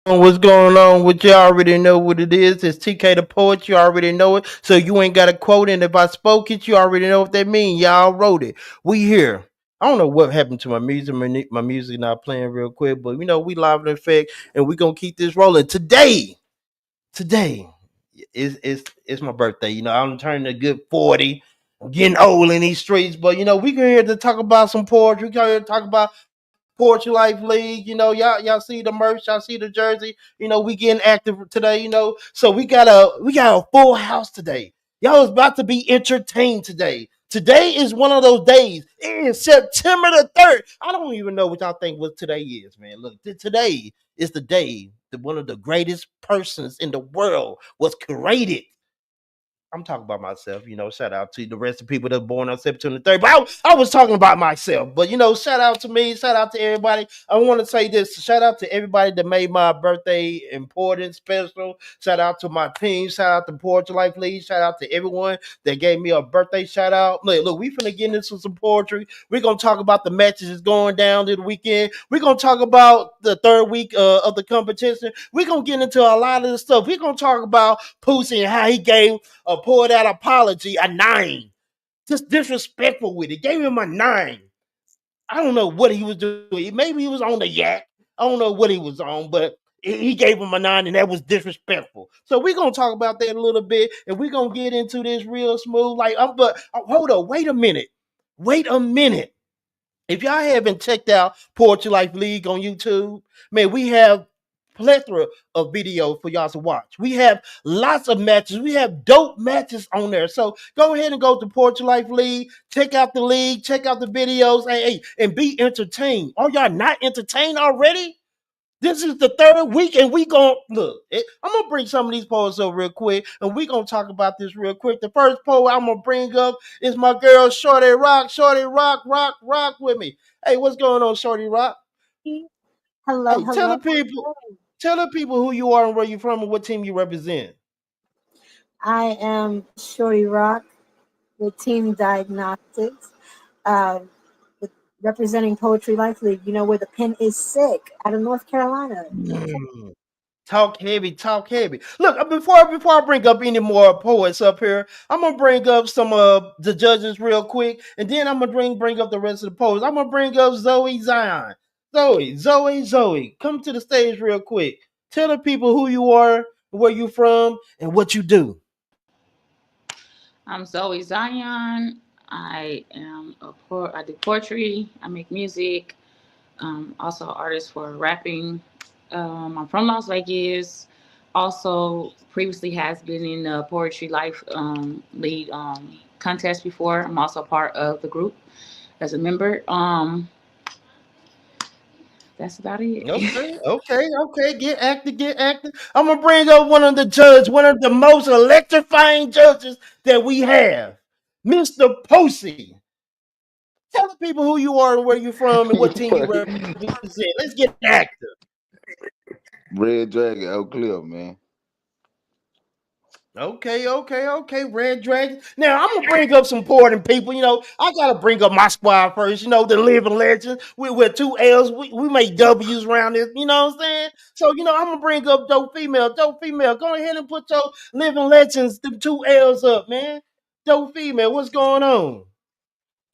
What's going on? What you already know what it is. It's TK the Poet. You already know it. So you ain't got to quote. And if I spoke it, you already know what that means. Y'all wrote it. We here. I don't know what happened to my music. My music not playing real quick, but we live in effect, and we gonna keep this rolling today it's my birthday. I'm turning a good 40. I'm getting old in these streets, but we can here to talk about some poetry. We can here to talk about Poetry Life League. Y'all see the merch, y'all see the jersey. We getting active today. So we got a full house today. Y'all is about to be entertained today. Today is one of those days. It is September the 3rd. I don't even know what y'all think what today is, man. Look, today is the day that one of the greatest persons in the world was created. I'm talking about myself. Shout out to the rest of the people that were born on September 3rd. But I was talking about myself. But shout out to me. Shout out to everybody. I want to say this. Shout out to everybody that made my birthday important, special. Shout out to my team. Shout out to Poetry Life League. Shout out to everyone that gave me a birthday shout out. Look, we finna get into some poetry. We're gonna talk about the matches that's going down this weekend. We're gonna talk about the third week of the competition. We're gonna get into a lot of the stuff. We're gonna talk about Pussy and how he gave poured out apology a 9. Just disrespectful with it. Gave him a 9. I don't know what he was doing. Maybe he was on the yak. I don't know what he was on, but he gave him a 9, and that was disrespectful. So we're gonna talk about that a little bit, and we're gonna get into this real smooth. But hold up, wait a minute. Wait a minute. If y'all haven't checked out Poetry Life League on YouTube, man, we have plethora of videos for y'all to watch. We have lots of matches. We have dope matches on there. So go ahead and go to Poetry Life League. Check out the league. Check out the videos. Hey, and be entertained. Are y'all not entertained already? This is the third week, and we gonna look. I'm gonna bring some of these poets up real quick, and we gonna talk about this real quick. The first poet I'm gonna bring up is my girl Shorty Rock. Shorty Rock, rock with me. Hey, what's going on, Shorty Rock? Hello, Hey, tell hello, the people, hello. tell the people who you are and where you from and what team you represent. I am Shorty Rock with Team Diagnostics, uh, with representing Poetry Life League. You know where the pen is sick out of North Carolina. Mm. Talk heavy, talk heavy. Look, before I bring up any more poets up here, I'm gonna bring up some of the judges real quick, and then I'm gonna bring up the rest of the poets. I'm gonna bring up Zoe Zion. Zoe, come to the stage real quick. Tell the people who you are, where you from, and what you do. I'm Zoe Zion. I do poetry. I make music. Also, an artist for rapping. I'm from Las Vegas. Also, previously has been in the Poetry Life lead contest before. I'm also part of the group as a member. That's about it. Okay. Get active. I'm gonna bring up one of the most electrifying judges that we have, Mr. Posey. Tell the people who you are and where you're from and what team you represent. Let's get active. Red Dragon, Oak Cliff, man. Okay. Red Dragon. Now I'm gonna bring up some important people. I gotta bring up my squad first. The living legends. With two L's. We make W's around this. You know what I'm saying? So I'm gonna bring up dope female. Dope female. Go ahead and put your living legends, the two L's up, man. Dope female. What's going on?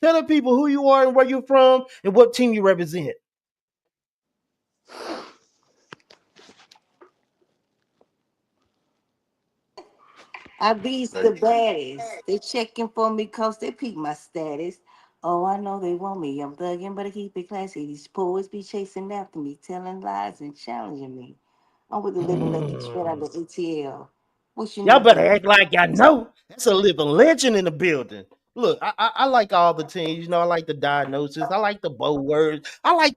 Tell the people who you are and where you're from and what team you represent. I beats Like, the baddest. They checking for me cause they peak my status. Oh, I know they want me. I'm thugging, but I keep it classy. These poets be chasing after me, telling lies and challenging me. I'm with the living legend straight out Mm. of ATL. What you Y'all know, better baby? act like y'all know. That's a living legend in the building. Look, I like all the teams. I like the diagnosis. I like the bow words. I like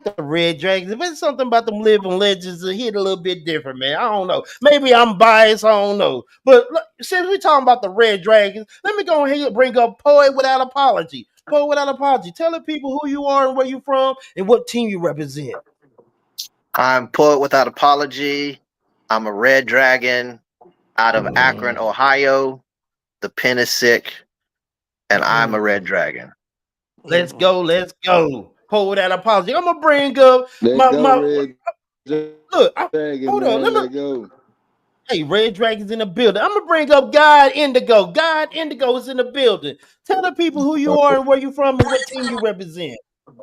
the red dragons. If it's something about them living legends, it hit a little bit different, man. I don't know. Maybe I'm biased. I don't know. But look, since we're talking about the red dragons, let me go ahead and bring up Poet Without Apology. Poet Without Apology. Tell the people who you are and where you from and what team you represent. I'm Poet Without Apology. I'm a red dragon out of Akron, Mm, Ohio. The pen is sick, and I'm a red mm. dragon. Let's Yeah. go. Let's go. Poet Without Apology. I'm gonna bring up let's my go, my Red. Look, hold Dragon, on. Let me. man, let go. Hey, Red Dragon's in the building. I'm gonna bring up God Indigo. God Indigo is in the building. Tell the people who you are and where you from and what team you represent.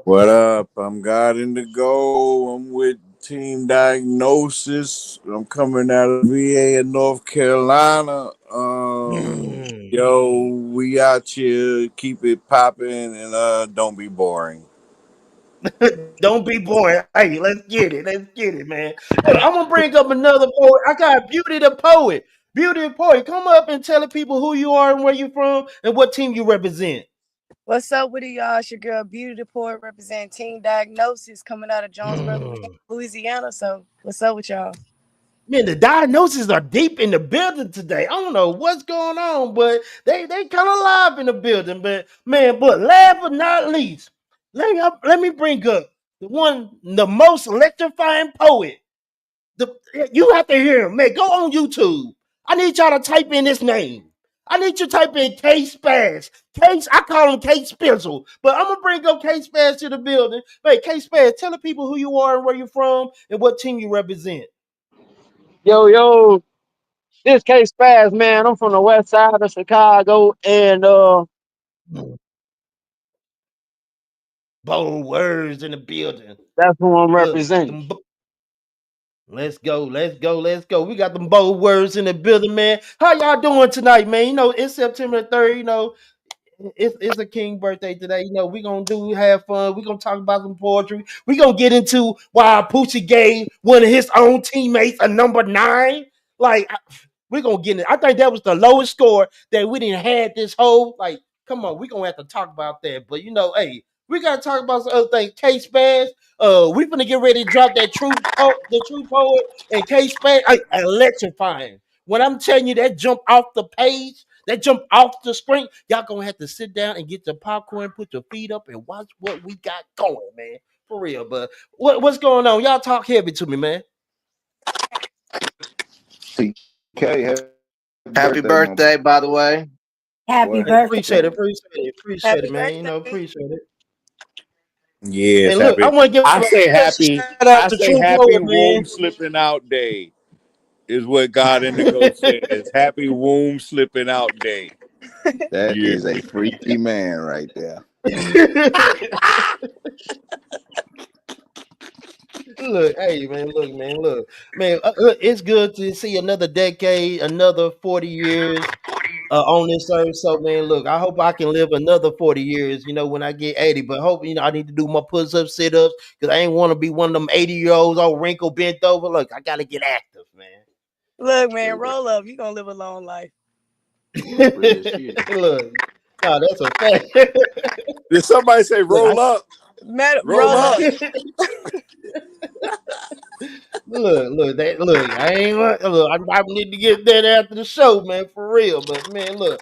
What up? I'm God Indigo. I'm with Team Diagnosis. I'm coming out of VA in North Carolina. Mm. Yo, we out here. Keep it popping and don't be boring. Don't be boring. Hey, let's get it. Let's get it, man. Look, I'm gonna bring up another poet. I got Beauty the Poet. Beauty the Poet, come up and tell the people who you are and where you from and what team you represent. What's up with it, y'all? It's your girl Beauty the Poet representing Team Diagnosis coming out of Jonesboro, Mm. Louisiana. So what's up with y'all? Man, the diagnoses are deep in the building today. I don't know what's going on, but they kind of live in the building. But man, but last but not least, let me bring up the most electrifying poet. You have to hear him, man. Go on YouTube. I need y'all to type in this name. I need you to type in K Spaz. Case, I call him K Spizzle, but I'm gonna bring up K Spaz to the building. Hey, K Spaz, tell the people who you are and where you're from and what team you represent. Yo, yo, this case fast, man. I'm from the west side of Chicago, and Bold words in the building. that's who I'm Look, representing. let's go, let's go, let's go. We got them bold words in the building, man. How y'all doing tonight, man? You know, it's September 3rd, you know. It's a king birthday today. You know, we're gonna have fun. We're gonna talk about some poetry. We're gonna get into why Poochie gave one of his own teammates a number 9. Like we're gonna get it. I think that was the lowest score that we didn't had this whole like. Come on, we're gonna have to talk about that. But you know, hey, we gotta talk about some other things. Case Spaz, we gonna get ready to drop that the true poet and Case Spaz, electrifying. When I'm telling you that jump off the page, that jump off the screen, y'all gonna have to sit down and get your popcorn, put your feet up, and watch what we got going, man. For real. But what's going on? Y'all talk heavy to me, man. TK, happy birthday, my boy. Happy birthday, by the way. Happy Hey, birthday. appreciate it, Happy man. You know, birthday. appreciate it. Yes, And look, I happy. want to give I a say quick happy. shout out I to say True happy Poet, man. womb slipping out day is what God Indigo says. Happy womb slipping out day. That Yeah. is a freaky man right there. Look, hey man, man. It's good to see another decade, another 40 years on this earth. So, man, look, I hope I can live another 40 years. You know, when I get 80, but hope I need to do my push-ups, sit-ups, because I ain't want to be one of them 80-year-olds all wrinkled, bent over. Look, I gotta get active, man. Look, man, Real, roll up. You gonna live a long life. real shit. Look, no, that's a fact. Did somebody say Look, roll up? Roll Roll up. up. look. I ain't look. I need to get that after the show, man, for real. But man, look.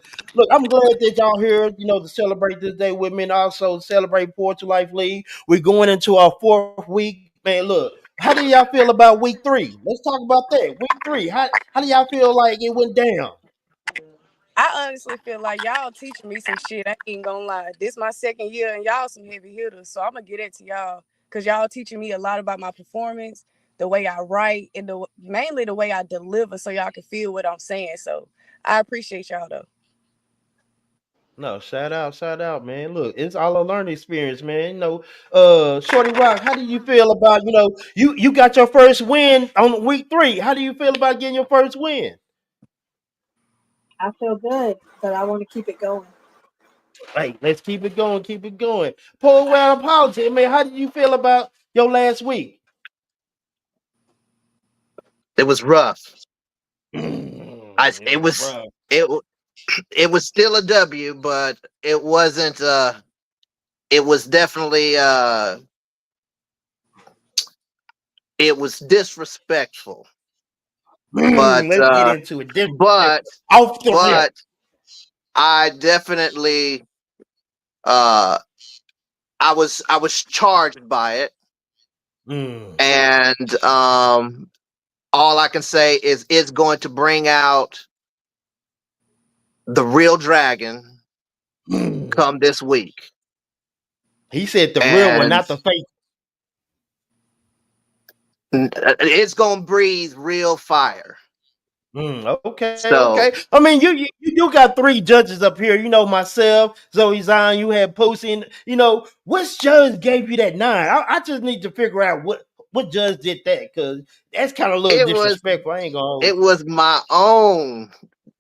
I'm glad that y'all here, to celebrate this day with me, and also celebrate Poetry Life League. We're going into our 4th week, man. Look, how do y'all feel about week 3? Let's talk about that. Week 3. How do y'all feel like it went down? I honestly feel like y'all teaching me some shit. I ain't gonna lie. This my second year and y'all some heavy hitters. So I'm gonna get into y'all because y'all teaching me a lot about my performance, the way I write, and mainly the way I deliver so y'all can feel what I'm saying. So I appreciate y'all though. No, shout out, man. Look, it's all a learning experience, man. Shorty Rock, how do you feel about, you got your first win on week 3. How do you feel about getting your first win? I feel good, but I want to keep it going. Hey, let's keep it going, keep it going. Poor well apology, man. How did you feel about your last week? It was rough. It It was was rough. it it was still a W, but it wasn't. It was definitely. It was disrespectful, but Let's get into it. but Disrespectful. Off the rip. but I definitely uh I was charged by it, Mm. and all I can say is it's going to bring out the real dragon Mm. come this week. He said the real one, And not the fake. It's gonna breathe real fire. Okay. So I mean, you got three judges up here. You know myself, Zoe Zion. You had Posey. You know which judge gave you that 9? I just need to figure out what judge did that because that's kind of a little it was disrespectful. I ain't gonna hold it was my own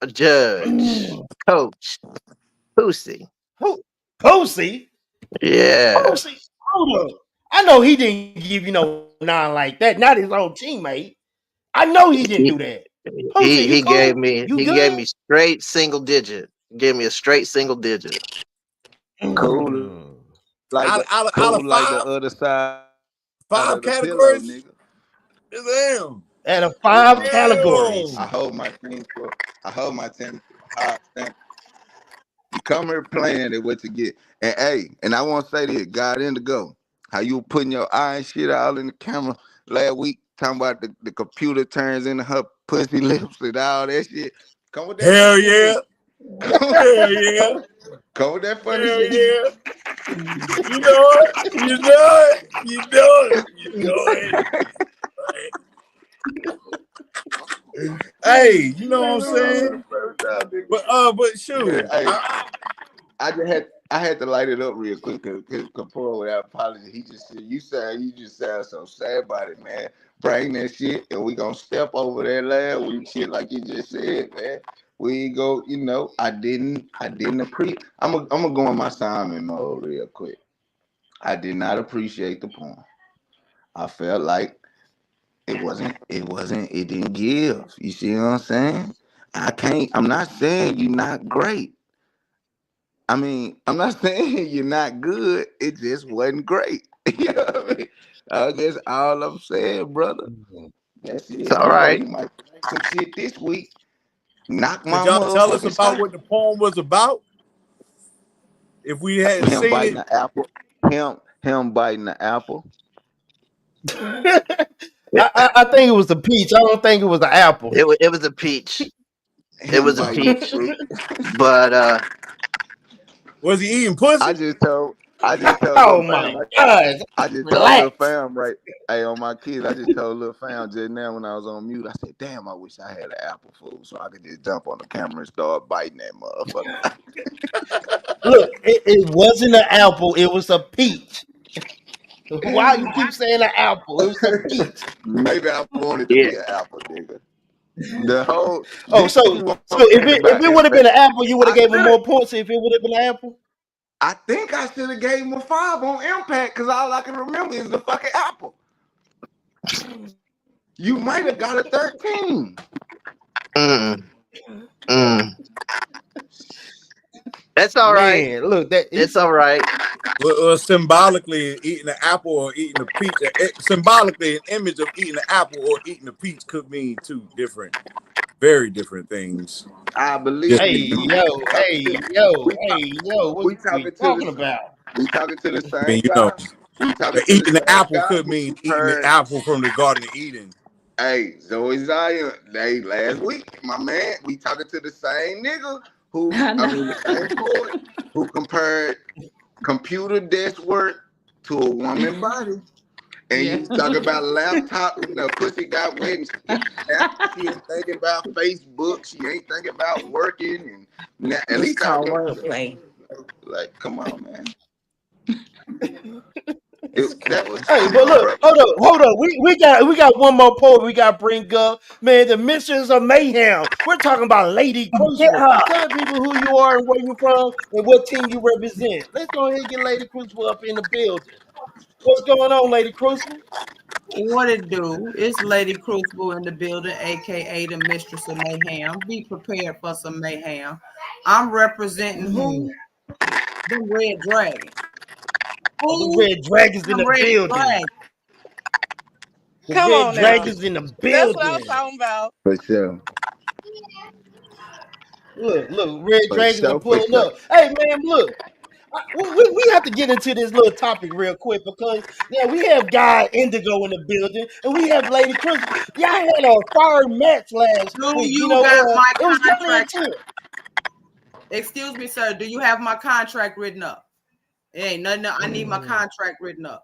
judge, you. coach Pussy. Who? Posey? Yeah, Posey? Hold on. I know he didn't give you no 9 like that. Not his own teammate. I know he didn't do he that. Posey, you he cool? gave me You he good? gave me straight single digit. Gave me a straight single digit. Cool Mm. like the Out of cool like the other side of the pillow, five nigga. categories, damn, Out of We 5 gonna categories. damn. I hold my team to a high standard. You come here playing it what you get. And hey, and I want to say this, God in the go. How you putting your eye and shit all in the camera last week, talking about the computer turns into her pussy lips and all that shit. Come with that Hell funny yeah, shit. Come, hell yeah, come with that funny hell shit. yeah. You know it, you know it, you know it, you know it. Hey, you know what I'm saying? But Man, shoot, hey, I had to light it up real quick because Kapor without apology. He just said you just sound so sad about it, man. Bring that shit and we gonna step over that last week shit like you just said, man. We go, I didn't appreciate. I'm gonna go in my Simon mode real quick. I did not appreciate the poem. I felt like it didn't give. You see what I'm saying? I'm not saying you're not great. I mean, I'm not saying you're not good. It just wasn't great. You know what I mean? That's all I'm saying, brother. That's It's it. all You right. might some shit this week. Knock could my y'all tell us motherfucking about what socks. the poem was about if we hadn't Him seen biting it? the apple. Him biting the apple. I think it was a peach. I don't think it was an apple. It was a peach. It Him was a biting the peach. fruit. But Was he eating I pussy? just told I just told Oh little my fam. God! I just told little Relax. fam right. Hey, on my kids, I just told little fam just now when I was on mute. I said, "Damn, I wish I had an Apple food so I could just jump on the camera and start biting that motherfucker." Look, it wasn't an apple. It was a peach. Why you keep saying an apple? It was a peach. Maybe I wanted to yeah, be an apple nigga. The whole Oh, this so is what so I'm saying if about it would have been impact. an apple, you would have I gave him should have. more points. If it would have been an apple. I think I should have gave him a 5 on impact because all I can remember is the fucking apple. You might have got a 13. mm, mm. That's all right. Man, look that It's he's all right. Well, symbolically, eating an apple or eating a peach. Symbolically, an image of eating an apple or eating a peach could mean two different, very different things. I believe Just hey it do. yo, hey yo, hey yo, what We we talking to talking the about? we talking to the I mean, same you know, guy. We talking to the eating the same apple guy could who mean eating the compared. apple from the Garden of Eden. Hey, Zoe Zion. Hey, last week, my man, we talking to the same nigga who I I know. mean the same poet who compared computer desk work to a woman body. And Yeah. you talk about laptop and the pussy got wet and she got snapped. She ain't thinking about Facebook. She ain't thinking about working. And now, at It's least I called remember that. wordplay. Like, come on, man. It's That was, Hey, come but on, look, bro. hold on. We got one more poet we got to bring up. Man, the Mistress of Mayhem. We're talking about Lady Get Crucible. her. Tell people who you are and where you're from and what team you represent. Let's go ahead and get Lady Crucible up in the building. What's going on, Lady Crucible? What it do? It's Lady Crucible in the building, aka the Mistress of Mayhem. Be prepared for some mayhem. I'm representing Mm. who? Them red dragons. The Who? Red Dragons in Them the red building. dragons. The Come Red on now. Dragons in the That's what I was building. talking about. For sure. Look, Red For Dragons are sure, for pulling sure. up. Hey, man, look. We have to get into this little topic real quick because yeah, we have Guy Indigo in the building and we have Lady Crucible. Y'all had a fire match last Do week. you got my It was really contract? intense. Excuse me, sir. Do you have my contract written up? It ain't nothing. I need my contract written up.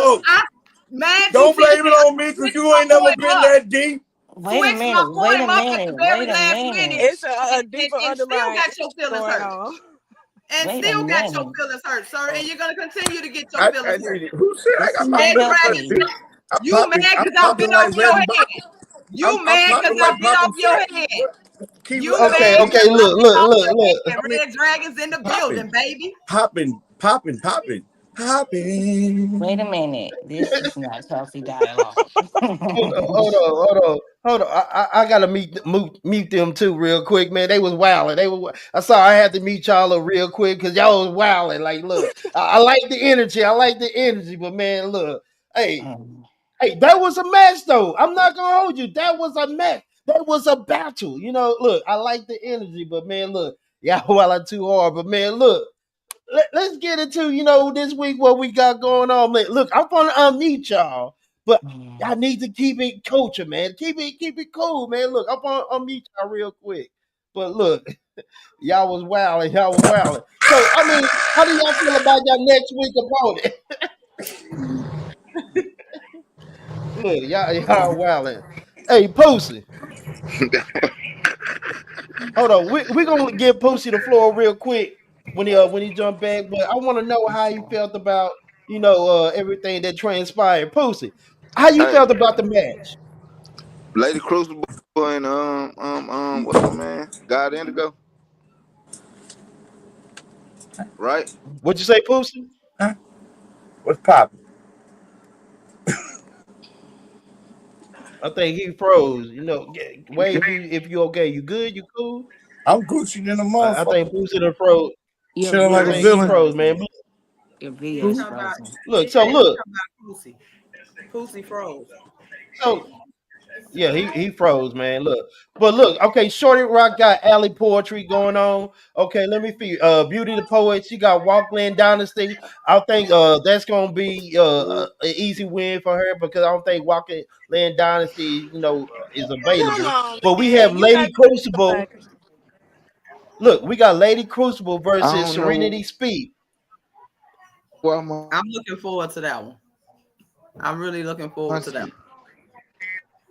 Look, Man, don't TT, blame it on me because you ain't never been that deep. Wait a minute. Wait a minute. Wait a minute. It's a deeper and still underlying got your feelings going hurt. on. And Wait a still got your minute. feelings hurt, sir. And you're gonna continue to get your I feelings hurt. need it. Who said I This is got my not Red feelings hurt, healthy. bitch? Dragon, you mad I'm because I popping bit off like your red. head. You I'm mad because popping I like bit off popping your shit. head. What? Keep it You up. Okay, made okay, him. look, We look, gonna look, say look. it. I mean, Red Dragons in the building, popping, baby. popping, popping, popping, Wait a popping. minute. This is not healthy dialogue. Hold on. I gotta mute them too real quick, man. They was wilding. I saw I had to meet y'all up real quick because y'all was wilding. Like, look, I like the energy. I like the energy, but man, look, hey, Mm, hey, that was a match though. I'm not gonna hold you. That was a match. That was a battle. You know, look, I like the energy, but man, look, y'all wilding too hard. But man, look. Let's get into this week what we got going on. Man, look, I'm gonna unmute y'all, but mm. I need to keep it culture, man. Keep it cool, man. Look, I'm gonna unmute y'all real quick. But look, y'all was wilding, y'all was wilding. So I mean, how do y'all feel about your next week opponent? Look, y'all wilding. Hey, Pussy, hold on. We gonna give Pussy the floor real quick when he jump back. But I want to know how he felt about everything that transpired. Pussy, how you Hey, felt about the match? Lady Crucible and what's my man? God Indigo, right? What you say, Pussy? Huh? What's popping? I think he froze. Wave if you okay. You good? You cool? I'm Gucci than a I think motherfucker. Pussy done froze. Your Chilling like I a video think he is villain. froze, man. frozen. Your video He is Who? talking about frozen. Look, he so said he look, talking about Pussy. Pussy froze. so yeah, he froze, man. Look, but look, okay, Shorty Rock got alley poetry going on. Okay, let me feel. Beauty the Poet, she got Walkland Dynasty. I think that's gonna be an easy win for her because I don't think Walkland Dynasty, is Come available. on, But we have man. You Lady got Crucible. somebody. Look, we got Lady Crucible I versus don't know Serenity Speed. where my I'm looking forward to that one. I'm really looking forward to that shit.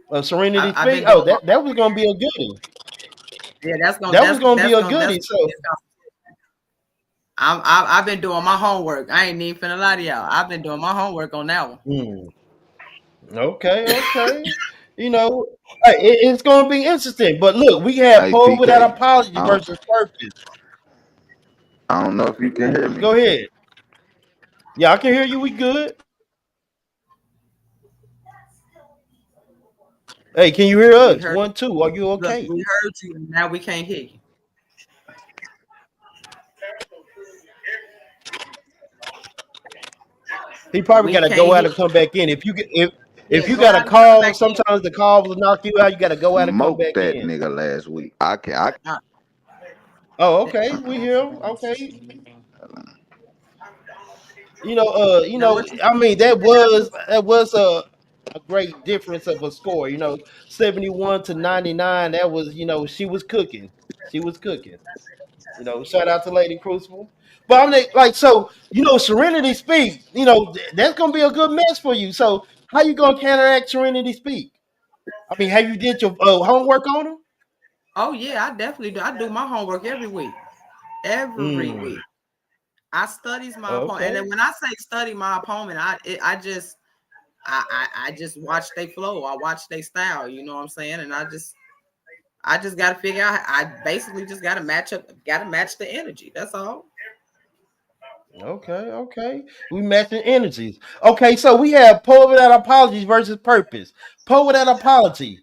one. Serenity I've Speed. been Oh, doing my that was gonna be a goodie. yeah. That's gonna That was gonna be a that's goodie. So. I've been doing my homework. I ain't even finna lie to y'all. I've been doing my homework on that one. Hmm. Okay, okay. You know, it's going to be interesting. But look, we have Hey Poe without TK, apology I don't, versus Purpose. I don't know if you can hear me. Go ahead. Yeah, I can hear you. We good. Hey, can you hear We us? heard 1, 2. Are you look, okay? we heard you and now we can't hear you. He probably We got to can't go out hear and come back in. If yeah, you go got a out and come call, back in. sometimes the call will knock you out. You got to go out and come Smoked back that in. nigga last week. I can I Uh, Oh, eh, okay. We hear him. Okay. Mm. now what you I mean, say now, Pussy? that was a great difference of a score. 71 to 99. That was, she was cooking. She was cooking. Shout out to Lady Crucible. But I'm like, so, Serenity Speak, that's gonna be a good mess for you. So how you gonna counteract Serenity Speak? I mean, have you did your homework on her? Oh yeah, I definitely do. I do my homework every week. Every Mm, week. I studies my opponent. And okay. then when I say study my opponent, I just I just watch they flow. I watch they style, you know what I'm saying? And I just gotta figure out I basically just gotta match the energy. That's all. Okay, okay. We matching energies. Okay, so we have Poe without apologies versus Purpose. Poe without apology.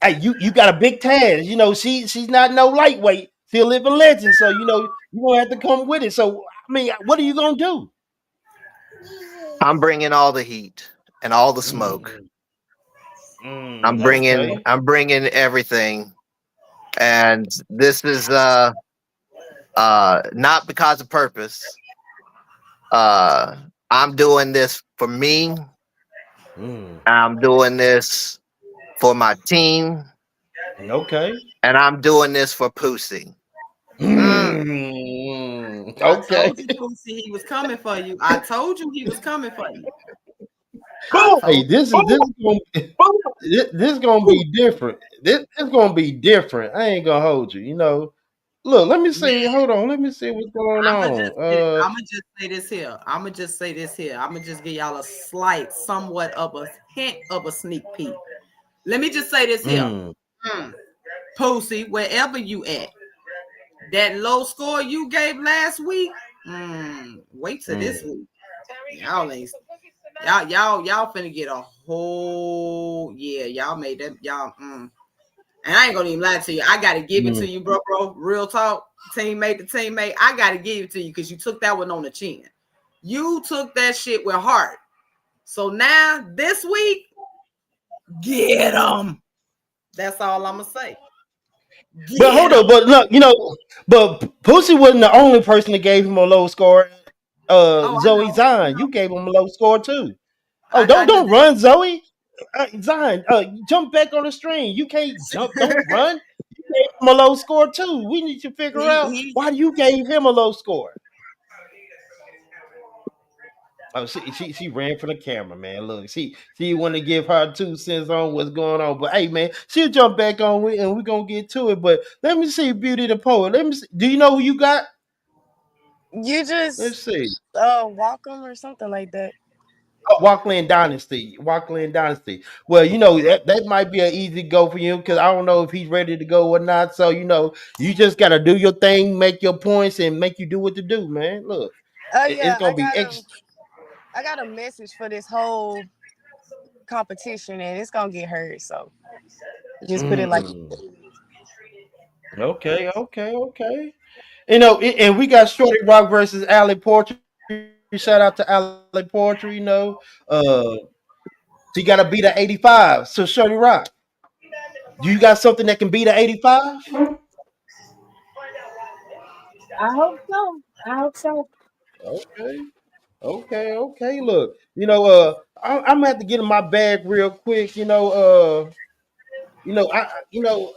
Hey, you got a big task. She's not no lightweight. She'll live a legend. So you gonna have to come with it. So I mean, what are you gonna do? I'm bringing all the heat and all the smoke. Mm, I'm bringing okay. I'm bringing everything, and this is not because of purpose. Uh, I'm doing this for me. Mm, I'm doing this for my team, okay. and I'm doing this for Pussy. Mm, I Okay. told you, Pussy, he was coming for you. I told you he was coming for you. I Boom, Hey, told you. this is gonna be different. This is gonna be different. I ain't gonna hold you. Look, let me see. Man, Hold on. Let me see what's going on. I'ma just say this here. I'ma just say this here. I'ma just give y'all a slight, somewhat of a hint of a sneak peek. Let me just say this here. Mm, Mm. Pussy, wherever you at. That low score you gave last week, wait till this Mm. week. Y'all ain't y'all finna get a whole yeah. Y'all made that y'all. And I ain't gonna even lie to you. I gotta give it to Mm. you, bro. Real talk, teammate to teammate. I gotta give it to you because you took that one on the chin. You took that shit with heart. So now this week, get them. That's all I'm gonna say. But Get hold them. on, but look, but Pussy wasn't the only person that gave him a low score. Oh, I Zoe know. I Zine, you know. gave him a low score too. Oh, I just don't run, Zoe. Zion, jump back on the stream. You can't jump. Don't run. You gave him a low score too. We need to figure out he why you gave him a low score. Oh, she ran for the camera, man. Look, she want to give her 2 cents on what's going on, but hey, man, she'll jump back on it and we're gonna get to it. But let me see, Beauty the Poet. Let me see. Do you know who you got? You Let's just see. walk them or something like that. Oh, Walkland Dynasty. Walkland Dynasty. Well, that might be an easy go for you because I don't know if he's ready to go or not. So you just gotta do your thing, make your points, and make you do what to do, man. Look, Oh it's yeah, gonna be ex. I got a message for this whole competition and it's gonna get heard. So just put it like Mm, okay, okay, okay. And we got Shorty Rock versus Alley Poetry. Shout out to Alley Poetry. She got to beat a 85. So Shorty Rock, do you got something that can beat a 85? I hope so. I hope so. Okay, okay, okay. Look, I'm gonna have to get in my bag real quick. I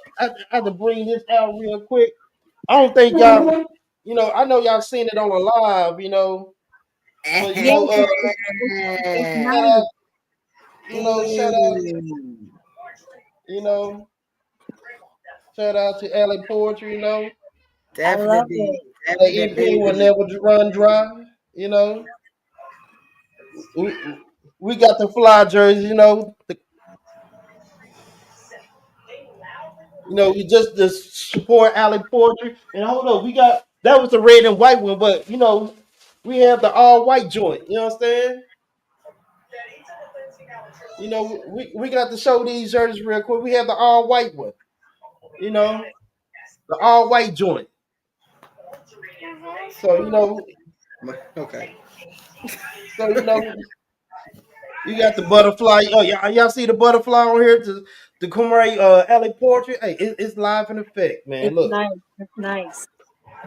have to bring this out real quick. I don't think y'all, I know y'all seen it on the live, but Yes, it's shout out, nice. shout out, you know, shout out to LA Poetry, I love definitely, it. the EP will definitely. never run dry, you know. We, we got the fly jerseys, we just to support Alley Poetry. And hold on, we got that was the red and white one, but we have the all white joint. You know what I'm saying? We got to show these jerseys real quick. We have the all white one, you know, the all white joint. So Okay. you got the butterfly. Oh, y'all see the butterfly on here to commemorate Alley Poetry. Hey, it's live in effect, man. It's Look, nice. It's nice.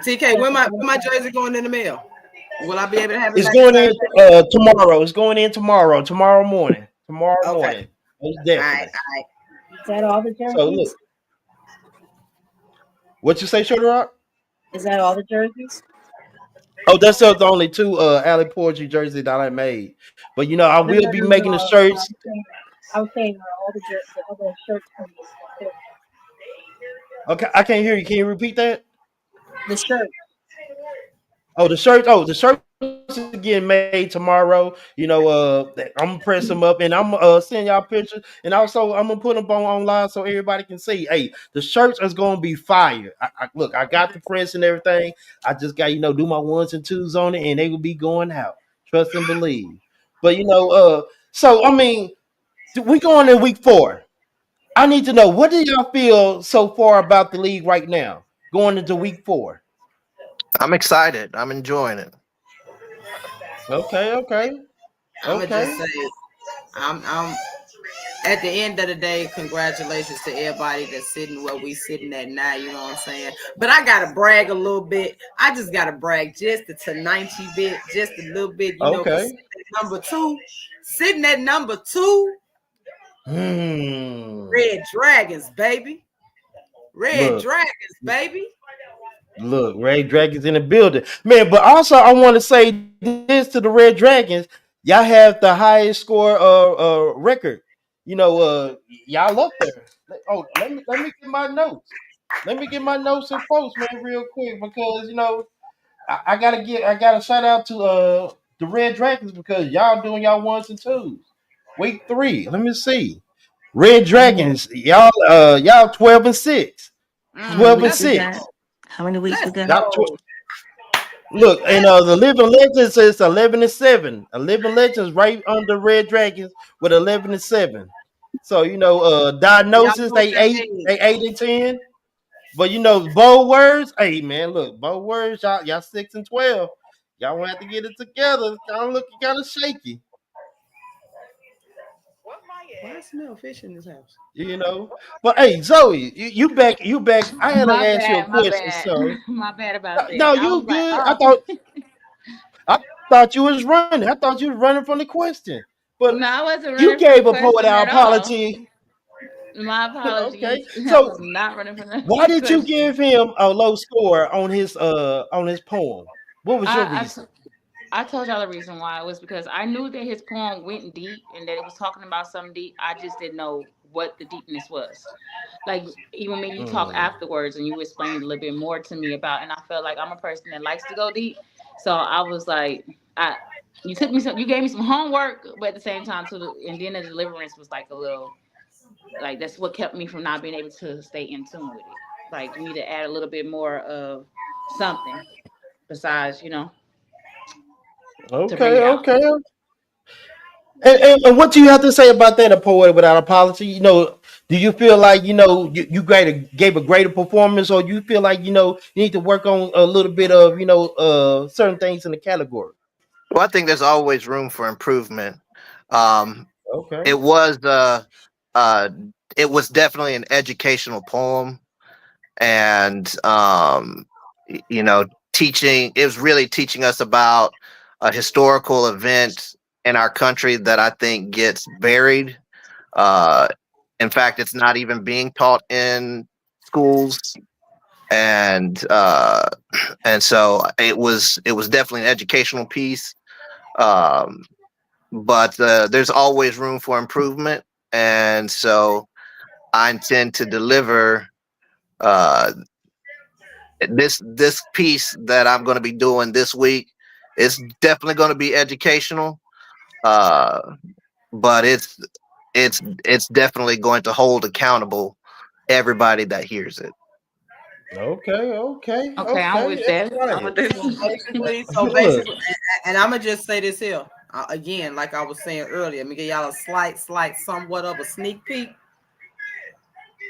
TK, Got when the my butterfly. jersey going in the mail? Will I be able to have it it's back in going in time? tomorrow. It's going in tomorrow. Tomorrow morning. Tomorrow Okay. morning. Most All right. definitely. All right. Is that all the So look, jerseys? what you say, Sugar Rock? Is that all the jerseys? Oh, that's the only two Alley Poetry jerseys that I made. But I No, will no, be no, making no. the shirts. I was saying all the other shirts coming too. Okay, I can't hear you. Can you repeat that? The shirt. Oh, the shirts. Oh, the shirts are getting made tomorrow. I'm gonna press them up and I'm send y'all pictures. And also I'm gonna put them on online so everybody can see. Hey, the shirts is gonna be fire. Look, I got the prints and everything. I just got do my ones and twos on it, and they will be going out. Trust and believe. But so I mean, we going in week 4. I need to know what do y'all feel so far about the league right now, going into week 4. I'm excited. I'm enjoying it. Okay, okay, I'ma just okay. say, I'm at the end of the day, congratulations to everybody that's sitting where we sitting at now. You know what I'm saying? But I gotta brag a little bit. I just gotta brag just a tonight bit, just a little bit. Cause Okay. sitting at number two, Hmm. Red Dragons, baby, Red Look, Dragons, baby. look, Red Dragons in the building, man. But also, I want to say this to the Red Dragons: y'all have the highest score record. Y'all up there. Oh, let me get my notes. Let me get my notes and quotes, man, real quick because I gotta shout out to the Red Dragons because y'all doing y'all ones and twos. Week 3. Let me see. Red Yeah. Dragons, y'all 12-6. How many 12 and weeks Let's we go. got? 6. How many weeks we Let's got? Not go. look, and Let's the Living Legends is 11 and 7. A Living Legends right under Red Dragons with 11 and 7. So y'all Diagnosis know what they that 8, means. they 8 and 10. But bold words, hey man, look, bold words, y'all 6 and 12. Y'all gonna have to get it together. Y'all looking kind of shaky, Why is smell fish in this house? you know. But hey, Zoe, you back. I had to My ask you a bad, my question. bad, So my bad about that. no, I you was like, good. oh, I thought you was running. I thought you was running from the question. But no, I wasn't you running from the gave a poet question our at all. apology. My Okay. apologies. I So was not running from why the did you question. give him a low score on his poem? What was your I, I, reason? t- I told y'all the reason why it was because I knew that his poem went deep and that it was talking about something deep. I just didn't know what the deepness was. Like even when you talk Mm. afterwards and you explained a little bit more to me about, and I felt like I'm a person that likes to go deep. So I was like, I you gave me some homework, but at the same time too, and then the deliverance was like a little, like that's what kept me from not being able to stay in tune with it. Like you need to add a little bit more of something besides, to bring Okay, it out. okay. And what do you have to say about that, a poet without apology? Do you feel like you gave a greater performance, or you feel like you need to work on a little bit of certain things in the category? Well, I think there's always room for improvement. Um, Okay. it was uh, it was definitely an educational poem, and teaching. It was really teaching us about a historical event in our country that I think gets buried. Uh, in fact, it's not even being taught in schools, and so it was definitely an educational piece. Um, but there's always room for improvement, and so I intend to deliver uh, this piece that I'm going to be doing this week. It's definitely going to be educational, uh, but it's definitely going to hold accountable everybody that hears it. Okay. Okay. Okay, I'm Okay. with That's that. I'm right. with this. So Look. basically, and I'm gonna just say this here again, like I was saying earlier. Let me give y'all a slight, somewhat of a sneak peek.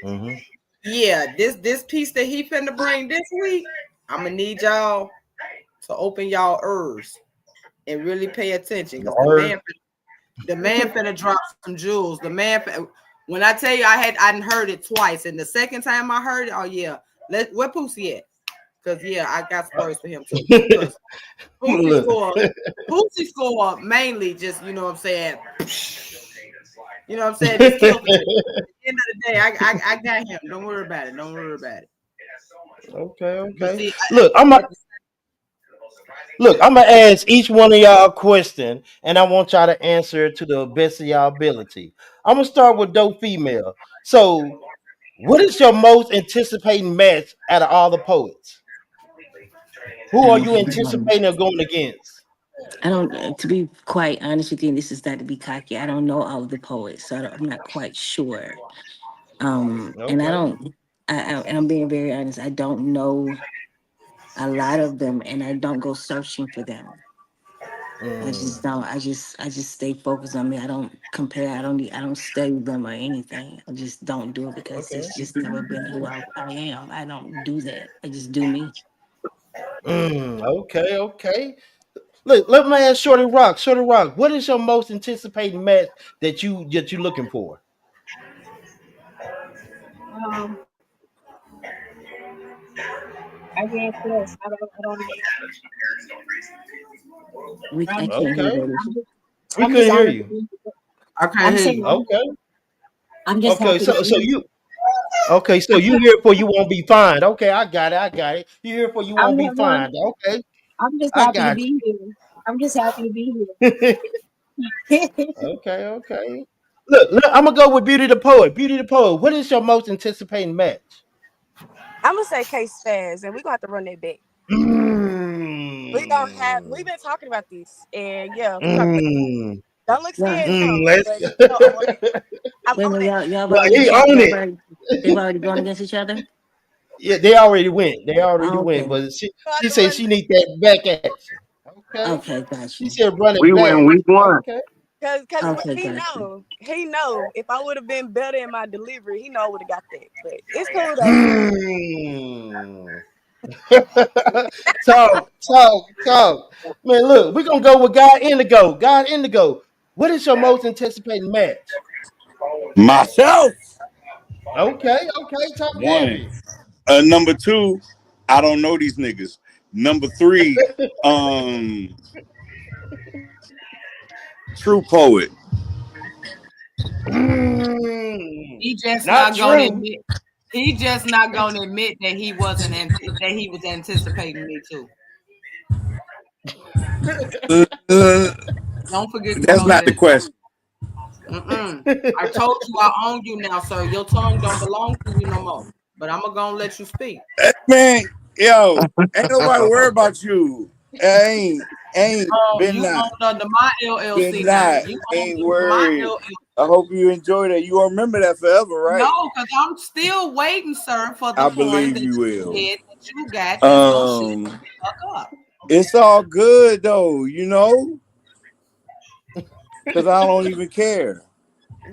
Hmm. Yeah, this piece that he finna bring this week, I'm gonna need y'all to open y'all ears and really pay attention because the man finna drop some jewels. When I tell you I done heard it twice, and the second time I heard it, oh yeah, where Pussy at? Because yeah, I got stories for him too. Because Pussy Look. score, Pussy score mainly just what I'm saying. What I'm saying? Just killed it. At the end of the day, I got him. Don't worry about it. Don't worry about it. Okay. But Okay. see, Look. at the I'm gonna ask each one of y'all a question, and I want y'all to answer it to the best of y'all ability. I'm gonna start with dope female. So, what is your most anticipating match out of all the poets? Who are you Um, anticipating of going against? I don't. To be quite honest with you, and this is not to be cocky. I don't know all of the poets, so I'm not quite sure. And I Okay. don't. And I'm being very honest. I don't know a lot of them, and I don't go searching for them. I Mm, just don't. I just stay focused on me. I don't compare. I don't study them or anything. I just don't do it because okay. it's just never been who I am. I don't do that. I just do me. Okay. Okay. Look, let me ask Shorty Rock. Shorty Rock, what is your most anticipating match that you looking for? Um, I can't this. I don't even know. I can't hear Okay. baby. I'm just, We I'm just couldn't hear honored to you. be here. I can't I'm hear saying you. Okay. I'm just Okay. happy to So be here. you okay, so you here for you won't be fined. Okay, I got it. I got it. You here for you I'm won't be not one. fined. Okay, I'm just I happy to got be here. I'm just happy to be you. here. Okay, okay. Look, I'm gonna go with Beauty the Poet. Beauty the Poet. What is your most anticipating match? I'm gonna say K Spaz, and we're gonna have to run that back. We've Mm, been talking about this, and yeah, we're gonna mm, don't look Yeah. scared now, let's. but I'm Wait a on minute, that. y'all have Well, already he fought. own it. They've already gone against each other. Yeah, they already went. They already went. Okay. But she So I she can said run she need that back action. Okay. Okay, got She you. said run it We back. win week one. Okay. cause Okay, he got you. know. He know. If I would have been better in my delivery, he know I would have got that. But it's cool though. Hmm. talk. Man, look, we're gonna go with God Indigo. God Indigo. What is your most anticipated match? Myself, Okay, talk one. heavy. Number two, I don't know these niggas. Number three, um, True Poet. He just Not not gonna true. admit. He just not gonna admit that he wasn't that he was anticipating me too. Uh, Don't forget you that's know not that. the question. Mm-mm. I told you I own you now, sir. Your tongue don't belong to you no more. But I'm gonna let you speak. Man, yo, ain't nobody worried about you. Ain't been You not. own the my Been LLC now. not. You own Ain't the my worried. LLC. I hope you enjoy that. You gonna remember that forever, right? No, because I'm still waiting, sir, for the I coin believe that you you will. said that you got that's gonna shut the fuck up. It's all good though, you know, because I don't even care.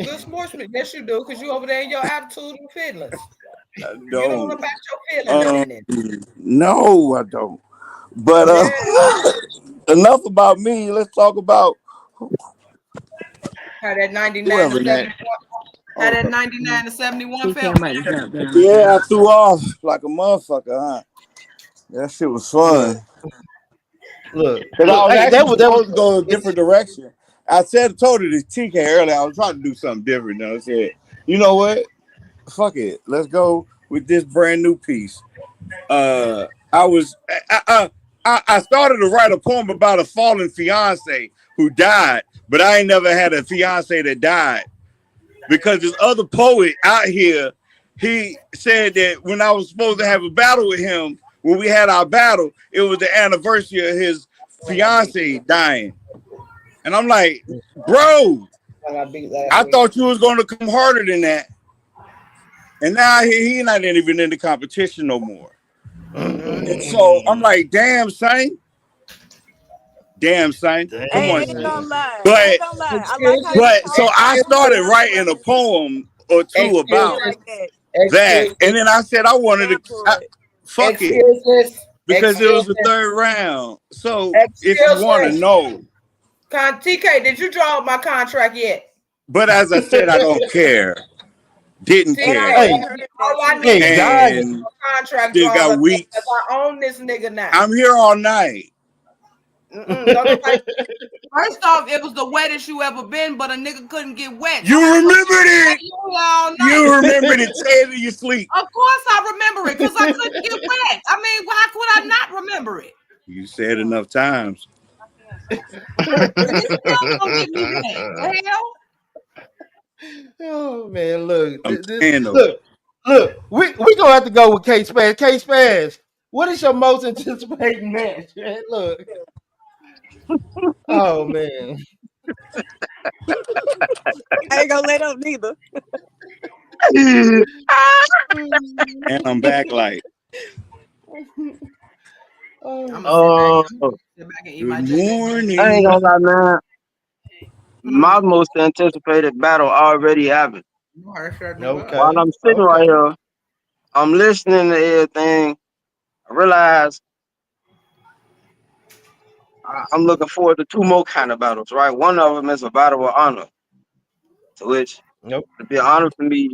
Good sportsman. Yes, you do, because you over there in your attitude and feelings. I You don't don't. about your feelings in it. No, I don't. But Yeah. enough about me. Let's talk about How that 99 to whoever 71. that. How Hold that up. 99 to 71 TK felt. might drop down Yeah, again. I threw off like a motherfucker, huh? That shit was fun. Look, Because I was Hey, actually that was supposed to go a different direction. I said, told it to TK earlier. I was trying to do something different. Though. I said, you know what? Fuck it. Let's go with this brand new piece. I was I started to write a poem about a fallen fiance who died, but I ain't never had a fiance that died because this other poet out here, he said that when I was supposed to have a battle with him, when we had our battle, it was the anniversary of his fiance dying, and I'm like, bro, I thought you was gonna come harder than that, and now he not even in the competition no more. And so I'm like, damn, son, come on, Ain't son. gonna damn. lie. Ain't But gonna lie. I like how Excuse you so talk. I I started like writing a poem or two excuse it about this. like that. that, Excuse and this. then I said I wanted to Airport. fuck it Excuse this. because it Excuse was the this. third round. So if you Excuse want to this. know, TK, did you draw up my contract yet? but as I said, I don't care. Didn't But I care, already Hey, heard that All I too. need hey, is God, and a contract still drawn got up because weeks. I own this nigga now. I'm here all night. Don't nobody. First off, it was the wettest you ever been, but a nigga couldn't get wet. So You how the fuck remembered it. you all You night? remembered it. Say it in your sleep. Of course I remember it because I couldn't get wet. I mean, how could I not remember it? You said enough times. And this girl gonna get me wet. The hell? oh man, look, I'm saying though. look. We gonna have to go with K Spaz. K Spaz, what is your most anticipated match? Man, look, oh man, I ain't gonna let up neither. And I'm back like, I'm oh, gonna sit back. Uh, I'm gonna sit back and eat good my JJ. I ain't morning. gonna lie, man. My Mm. most anticipated battle already happened. You heard shut nigga up. While okay, I'm sitting right okay. here, I'm listening to everything. I realize I'm looking forward to two more kind of battles, right? One of them is a battle of honor, to which Nope. it'd be an honor for me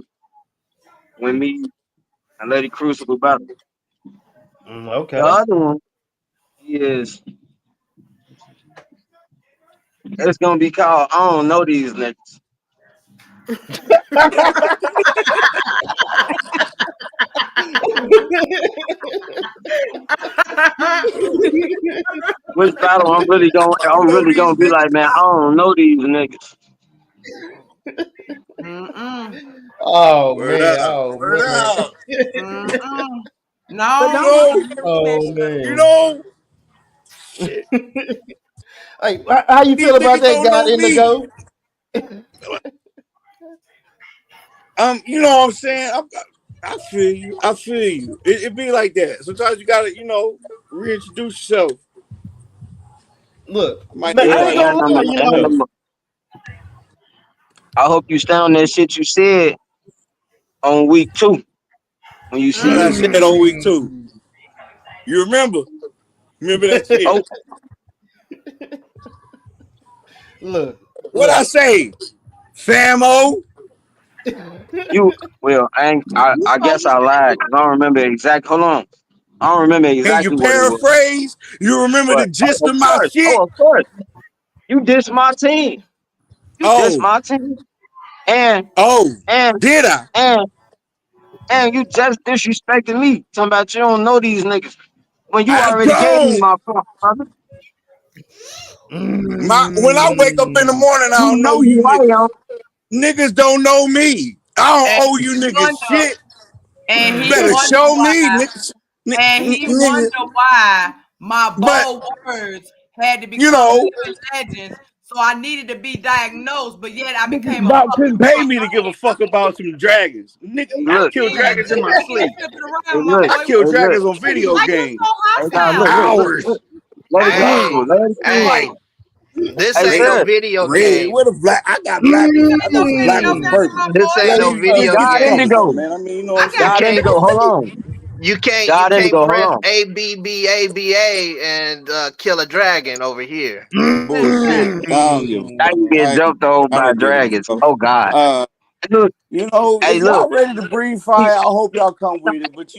when me and Lady Crucible battle. The Okay. other one is it's gonna be called I don't know these niggas, which battle I'm Know really these gonna be niggas. like, man, I don't know these niggas. Mm-mm. oh Word man, up. oh Word man, up. Mm-mm. But You No. don't do know, the third rematch oh though. you man. know, shit. Hey, how you These feel about niggas that, don't God know me. Indigo? You know what I'm saying? I feel you. I feel you. It be like that. Sometimes you gotta, reintroduce yourself. Look, I might man, do I that ain't Yeah, like gonna and lie, you myself. know. I hope you stand on that shit you said on week 2 when you see What I me. said on week 2. You remember? Remember that shit. Oh, Look, What I say? Famo. you well, You I supposed guess to I say lied. I don't remember exact. Hold on, I don't remember And you exactly what it was. paraphrase. You remember the But gist of of my course, shit. of course, you diss my team. You diss Oh, my team, and oh, and did I? and and you just disrespecting me. Talking about you don't know these niggas when you I already gave me don't. my props, brother. When I wake up in the morning, I You don't know know you who I niggas. am. Niggas don't know me. I don't and owe you he niggas wonder shit. and You he better wonder show why me, niggas. Nigga. my But bold words had to you become know, living legends. So I needed to be diagnosed, but yet I niggas became a about fucking couldn't pay punk. me to give a fuck about some dragons. Nigga, Hey, I look, kill Man, dragons in my quit sleep. flipping hey, around, my look, I boy. kill hey, look. dragons on video Why you games. so Hey, now hostile? Hours. let it Hey, cool, Hours. let it hey, cool. Like this Hey, ain't red, no sir, video red. game. What a black I got black You on got I no got some black video on game, purpose. my This boy. ain't Black, no you gotta video get your God comfort game. Indigo, up, man. I mean, you know what I I'm got You God saying? can't, Indigo, hold game. on. you God can't Indigo, hold press on. ABBABA and kill a dragon over here. Bullshit. I don't give a Now fuck. you get jumped on I by don't give a dragons. fuck. Oh God. Uh, Look, hey, if look. y'all ready to breathe fire, I hope y'all come with it. But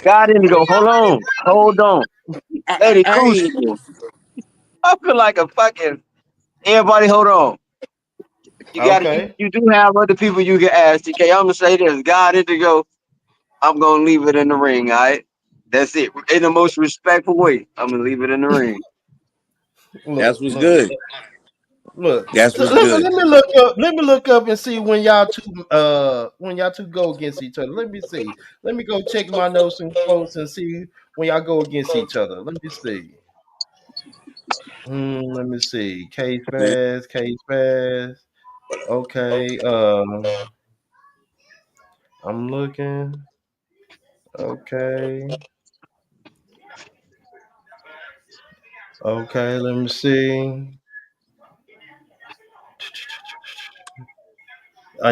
God Indigo, hold on, hold on. Let it I cool. ain't Still. I feel like a fucking. Everybody, hold on. You got to okay. You do have other people you can ask. TK, I'm gonna say this. God Indigo. I'm gonna leave it in the ring. All right. That's it. In the most respectful way. I'm gonna leave it in the ring. Look, that's what's look, good. look. That's So what's let me good. let me look up. Let me look up and see when y'all two go against each other. Let me see. Let me go check my notes and quotes and see when y'all go against each other. Let me see. Let me see. Case Man. pass, case pass. Okay. I'm looking. Okay. Okay. Let me see.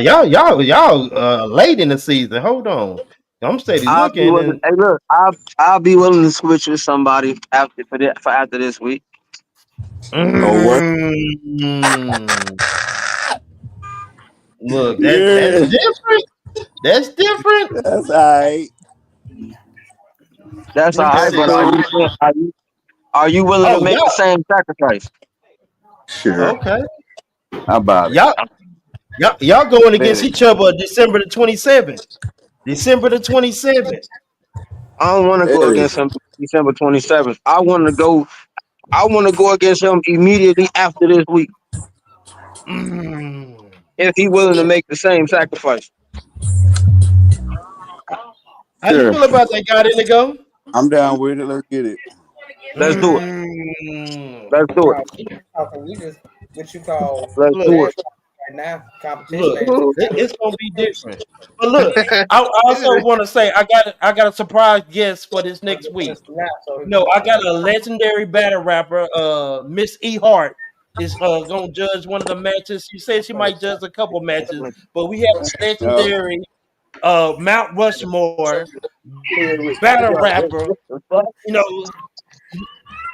Y'all late in the season. Hold on. I'm steady I'll be looking willing. and Hey, look, I'll be willing to switch with somebody for after this week. Oh, what? mm, look, that's Yeah, different. That's different. that's all right. That's all Let me right. That's But see. cool. are you willing to Oh, make the same sacrifice? Sure. okay. How about it? Y'all y'all going Bet against it. each other December the 27th. December the 27th. I don't want to go Bet it. against him December 27th. I want to go. I want to go against him immediately after this week Mm. if he willing to make the same sacrifice. How you Sure. feel about that guy in the go? I'm down with it. Let's get it. Let's do it. Mm. Let's do it. No, we just talking. We just what you call Let's Look, do trash it. right now. Competition look, ain't even it's gonna be different. But look, I also want to say I got a surprise guest for this next gonna week. snap. So You know, I got a legendary battle rapper, Miss E Hart, is gonna judge one of the matches. She said she might judge a couple matches, but we have a Yeah. legendary Mount Rushmore battle rapper. You know,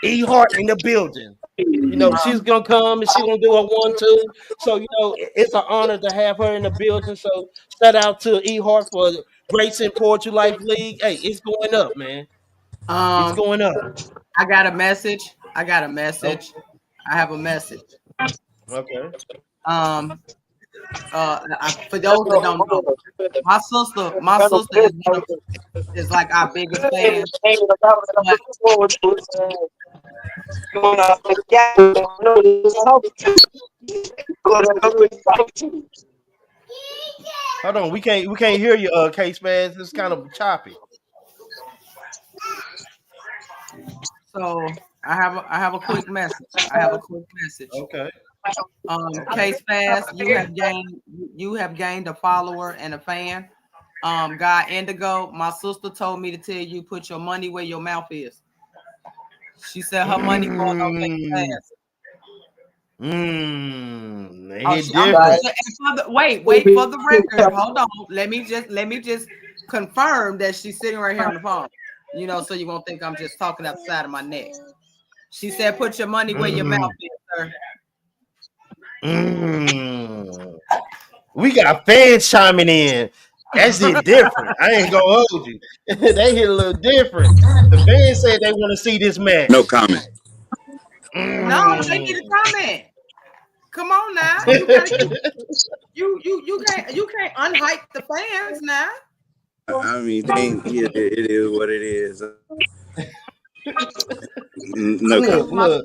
E Hart in the building. You know, she's gonna come and she's gonna do a 1-2. So it's an honor to have her in the building. So shout out to E Hart for Grayson Poetry Life League. Hey, it's going up, man. It's um, going up. I got a message. I got a Oh, message. I have a message. okay. Um, for those that don't know, my sister is is like our biggest fan. But Hold on, we can't hear you, Case Spaz. It's kind of choppy. so I have a quick message. I have a quick message. Okay. Okay. Case fast. You have gained a follower and a fan. Guy Indigo, my sister told me to tell you put your money where your mouth is. She said her money going on Mm, fast. they Oh, hit I'm Right. different. just, and for the, wait for the record. Hold on. Let me just confirm that she's sitting right here on the phone. So you won't think I'm just talking outside of my neck. She said, "Put your money where your mouth Mm, is, sir." mm. We got fans chiming in. That's hit different. I ain't gonna hold you. They hit a little different. The fans said they want to see this No match. comment. No, they need to Mm. comment. Come on now, you gotta keep you can't unhype the fans now. I mean, yeah, it is what it is. No Cause comment. Look, my look.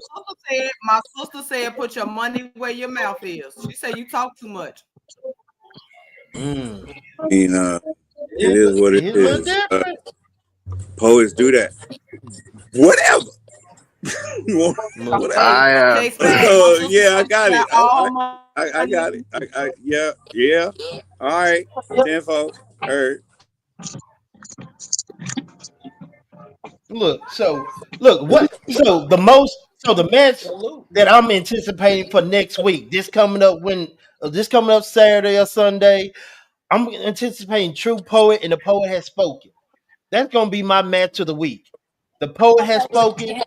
sister said, put your money where your mouth is. She said you talk too much. Mm. I mean, it is what It it hit a little is. different. Poets do that. Whatever. You want- Look. Whatever. Hey, I K Spaz, my sister Yeah, I said you got it. got all I money. got it. Yeah, yeah. All right. 10-4. Heard. Look, so look what so the match Salute. that I'm anticipating for next week, this coming up Saturday or Sunday, I'm anticipating True Poet and the Poet Has Spoken. That's gonna be my match of the week. The Poet Has Spoken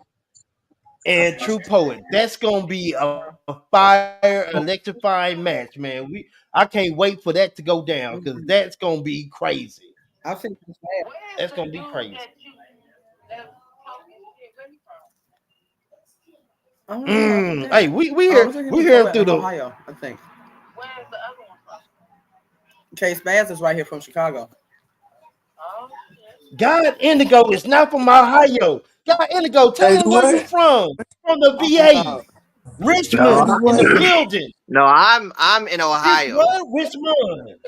and True Poet. That's gonna be a fire, electrifying match, man. I can't wait for that to go down because that's gonna be crazy. I think it's bad. That's gonna be crazy. I don't know. I Hey, forget. I think he we was hear him somewhere through in the Ohio. I think Chase Bass is right here from Chicago. God Indigo is not from Ohio. God Indigo, tell Lady, them where you what? from. From the Talking VA. about no, lady, Richmond in the what? building. no. I'm in Which Ohio. one? Richmond.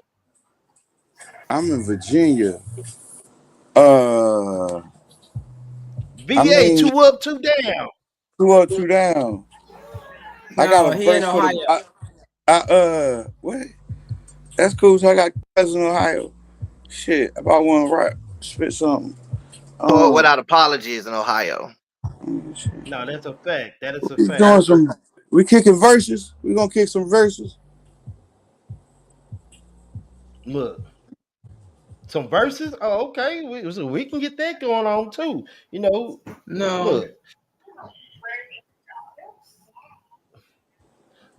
I'm in Virginia. Uh, I VA, mean, two up, two down. two up, two down. I got No, a he in verse for Ohio. the. What? That's cool. So I got cousins in Ohio. Shit, about one rap, spit something. Poet Um, without apologies in Ohio. No, that's a fact. That is a we fact. doing some. We kicking verses. We gonna kick some verses. Look, some verses. Oh, okay. We can get that going on too. You know, No, look.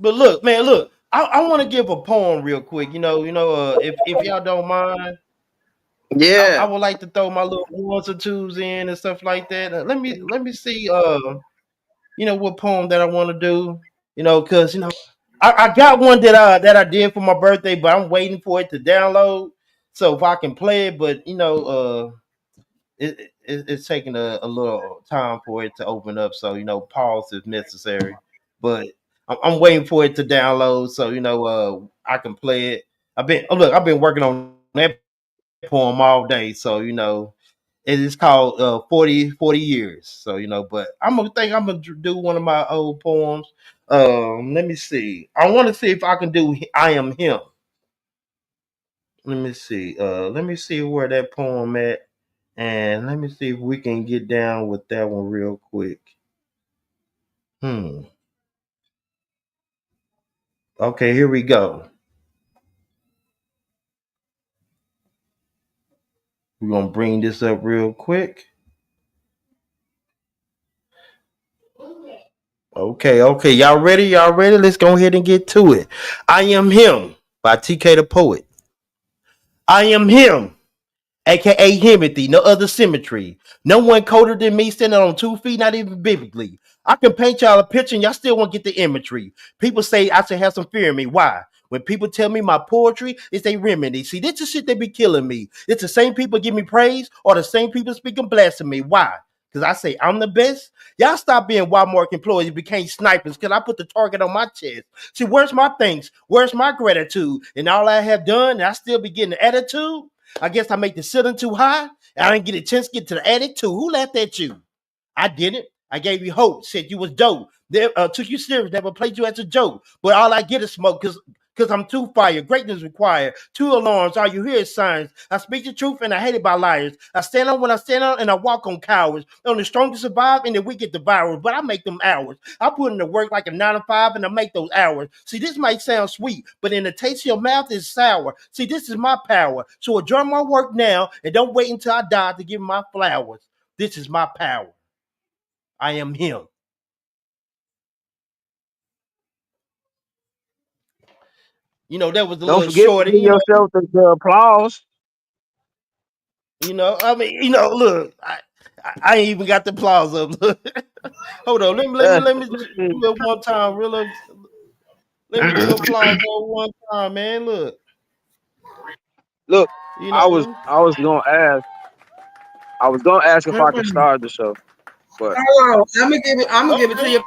But look, man, look. I want to give a poem real quick. If y'all don't mind, I Yeah. would like to throw my little ones or twos in and stuff like that. Let me see. What poem that I want to do. Because I got one that I did for my birthday, but I'm waiting for it to download. So if I can play it, but it's taking a little time for it to open up. So pause if necessary. But I'm waiting for it to download, so I can play it. I've been working on that poem all day, so it is called 40 years. So but I'm gonna do one of my old poems. Let me see. I want to see if I can do I Am Him. Let me see where that poem at, and let me see if we can get down with that one real quick. Hmm. Okay, here we go. We're gonna bring this up real quick. Okay. Y'all ready? Y'all ready? Let's go ahead and get to it. I Am Him by TK the Poet. I am him, aka Himothy, no other symmetry. No one colder than me, standing on 2 feet, not even biblically. I can paint y'all a picture and y'all still won't get the imagery. People say I should have some fear in me. Why? When people tell me my poetry is a remedy. See, this is shit they be killing me. It's the same people give me praise or the same people speaking blasphemy. Why? Because I say I'm the best. Y'all stop being Walmart employees and became snipers because I put the target on my chest. See, where's my thanks? Where's my gratitude? And all I have done, and I still be getting attitude. I guess I make the ceiling too high. And I didn't get a chance to get to the attic too. Who laughed at you? I didn't. I gave you hope. Said you was dope. Took you serious. Never played you as a joke. But all I get is smoke. Cause Because I'm too fire. Greatness required. Two alarms. All you hear is signs. I speak the truth and I hate it by liars. I stand on when I stand on and I walk on cowards. On the strongest survive and the weak get devoured. But I make them hours. I put in the work like a 9 to 5 and I make those hours. See, this might sound sweet, but in the taste of your mouth is sour. See, this is my power. So enjoy my work now and don't wait until I die to give my flowers. This is my power. I am him. That was a Don't little forget to shorty. give yourself the applause. I mean, look, I ain't even got the applause up. Hold on, That's let me do it one time. Let me do applause over one time, man. Look, look. you I was know, I was gonna ask. I was gonna ask if I could Mm-mm. start the show, but Hold on. I'm gonna give it. I'm gonna give it to okay. you.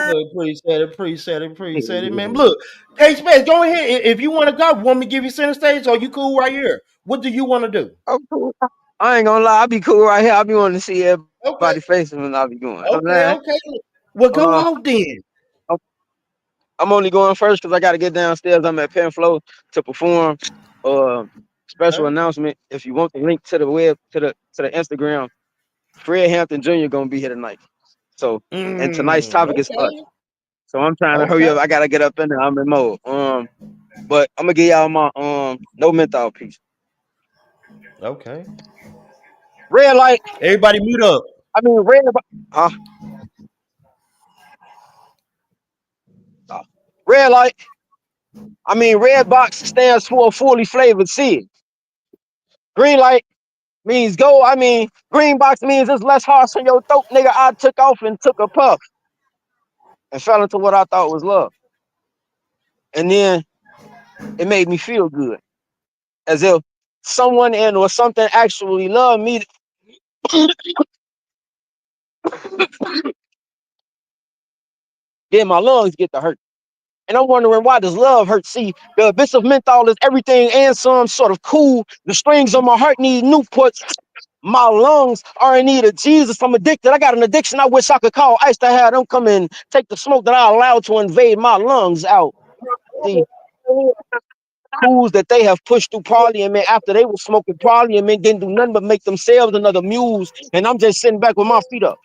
Look, appreciate it, man. Look, hey, Space, go ahead. If you want to go, want me to give you center stage, or you cool right here? What do you want to do? I'm cool. I ain't gonna lie. I'll be cool right here. I'll be wanting to see Okay, everybody faces when I be going. You know what I'm okay. Well, go saying? off then. I'm I'm only going first because I got to get downstairs. I'm at Penn Flow to perform. Uh, special Okay. announcement. If you want the link to the web to the Instagram, Fred Hampton Jr. gonna be here tonight. So and tonight's topic is us. Okay. So I'm trying to hurry Okay. up. I gotta get up in there. I'm in mode. But I'm gonna give y'all my no menthol piece. Okay. Red light. Everybody mute up. I mean red. Huh? Uh, red light. I mean red box stands for fully flavored seed. Green light means go. I mean green box means it's less harsh on your throat, nigga. I took off and took a puff and fell into what I thought was love, and then it made me feel good, as if someone and or something actually loved me. Then my lungs get to hurt. And I'm wondering, why does love hurt? See, the abyss of menthol is everything and some sort of cool. The strings on my heart need Newports. My lungs are in need of Jesus. I'm addicted. I got an addiction I wish I could call ice to have them come and take the smoke that I allowed to invade my lungs out. See, fools that they have pushed through parliament after they were smoking parliament didn't do nothing but make themselves another muse. And I'm just sitting back with my feet up,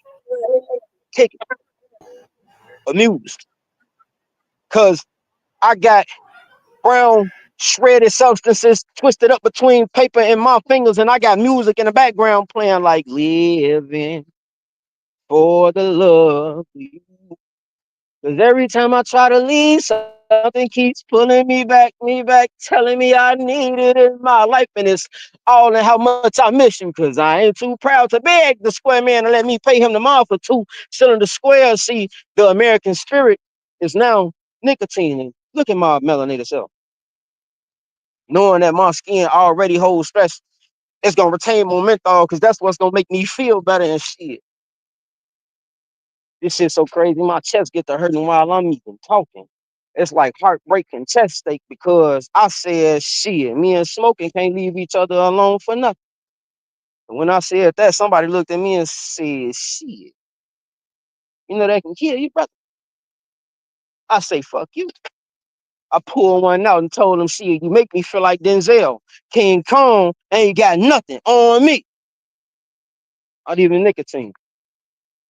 kicking, amused. Because I got brown shredded substances twisted up between paper and my fingers, and I got music in the background playing like living for the love of you. Because every time I try to leave, something keeps pulling me back, telling me I need it in my life. And it's all in how much I miss you, because I ain't too proud to beg the square man to let me pay him the mile for 2 cylinder squares. See, the American spirit is now nicotine. And look at my melanated self. Knowing that my skin already holds stress, it's gonna retain my menthol because that's what's gonna make me feel better and shit. This shit's so crazy. My chest get to hurting while I'm even talking. It's like heartbreaking chest steak because I said shit. Me and smoking can't leave each other alone for nothing. And when I said that, somebody looked at me and said, shit, you know that can kill you, brother. I say, fuck you. I pulled one out and told him, shit, you make me feel like Denzel. King Kong ain't got nothing on me. Not even nicotine.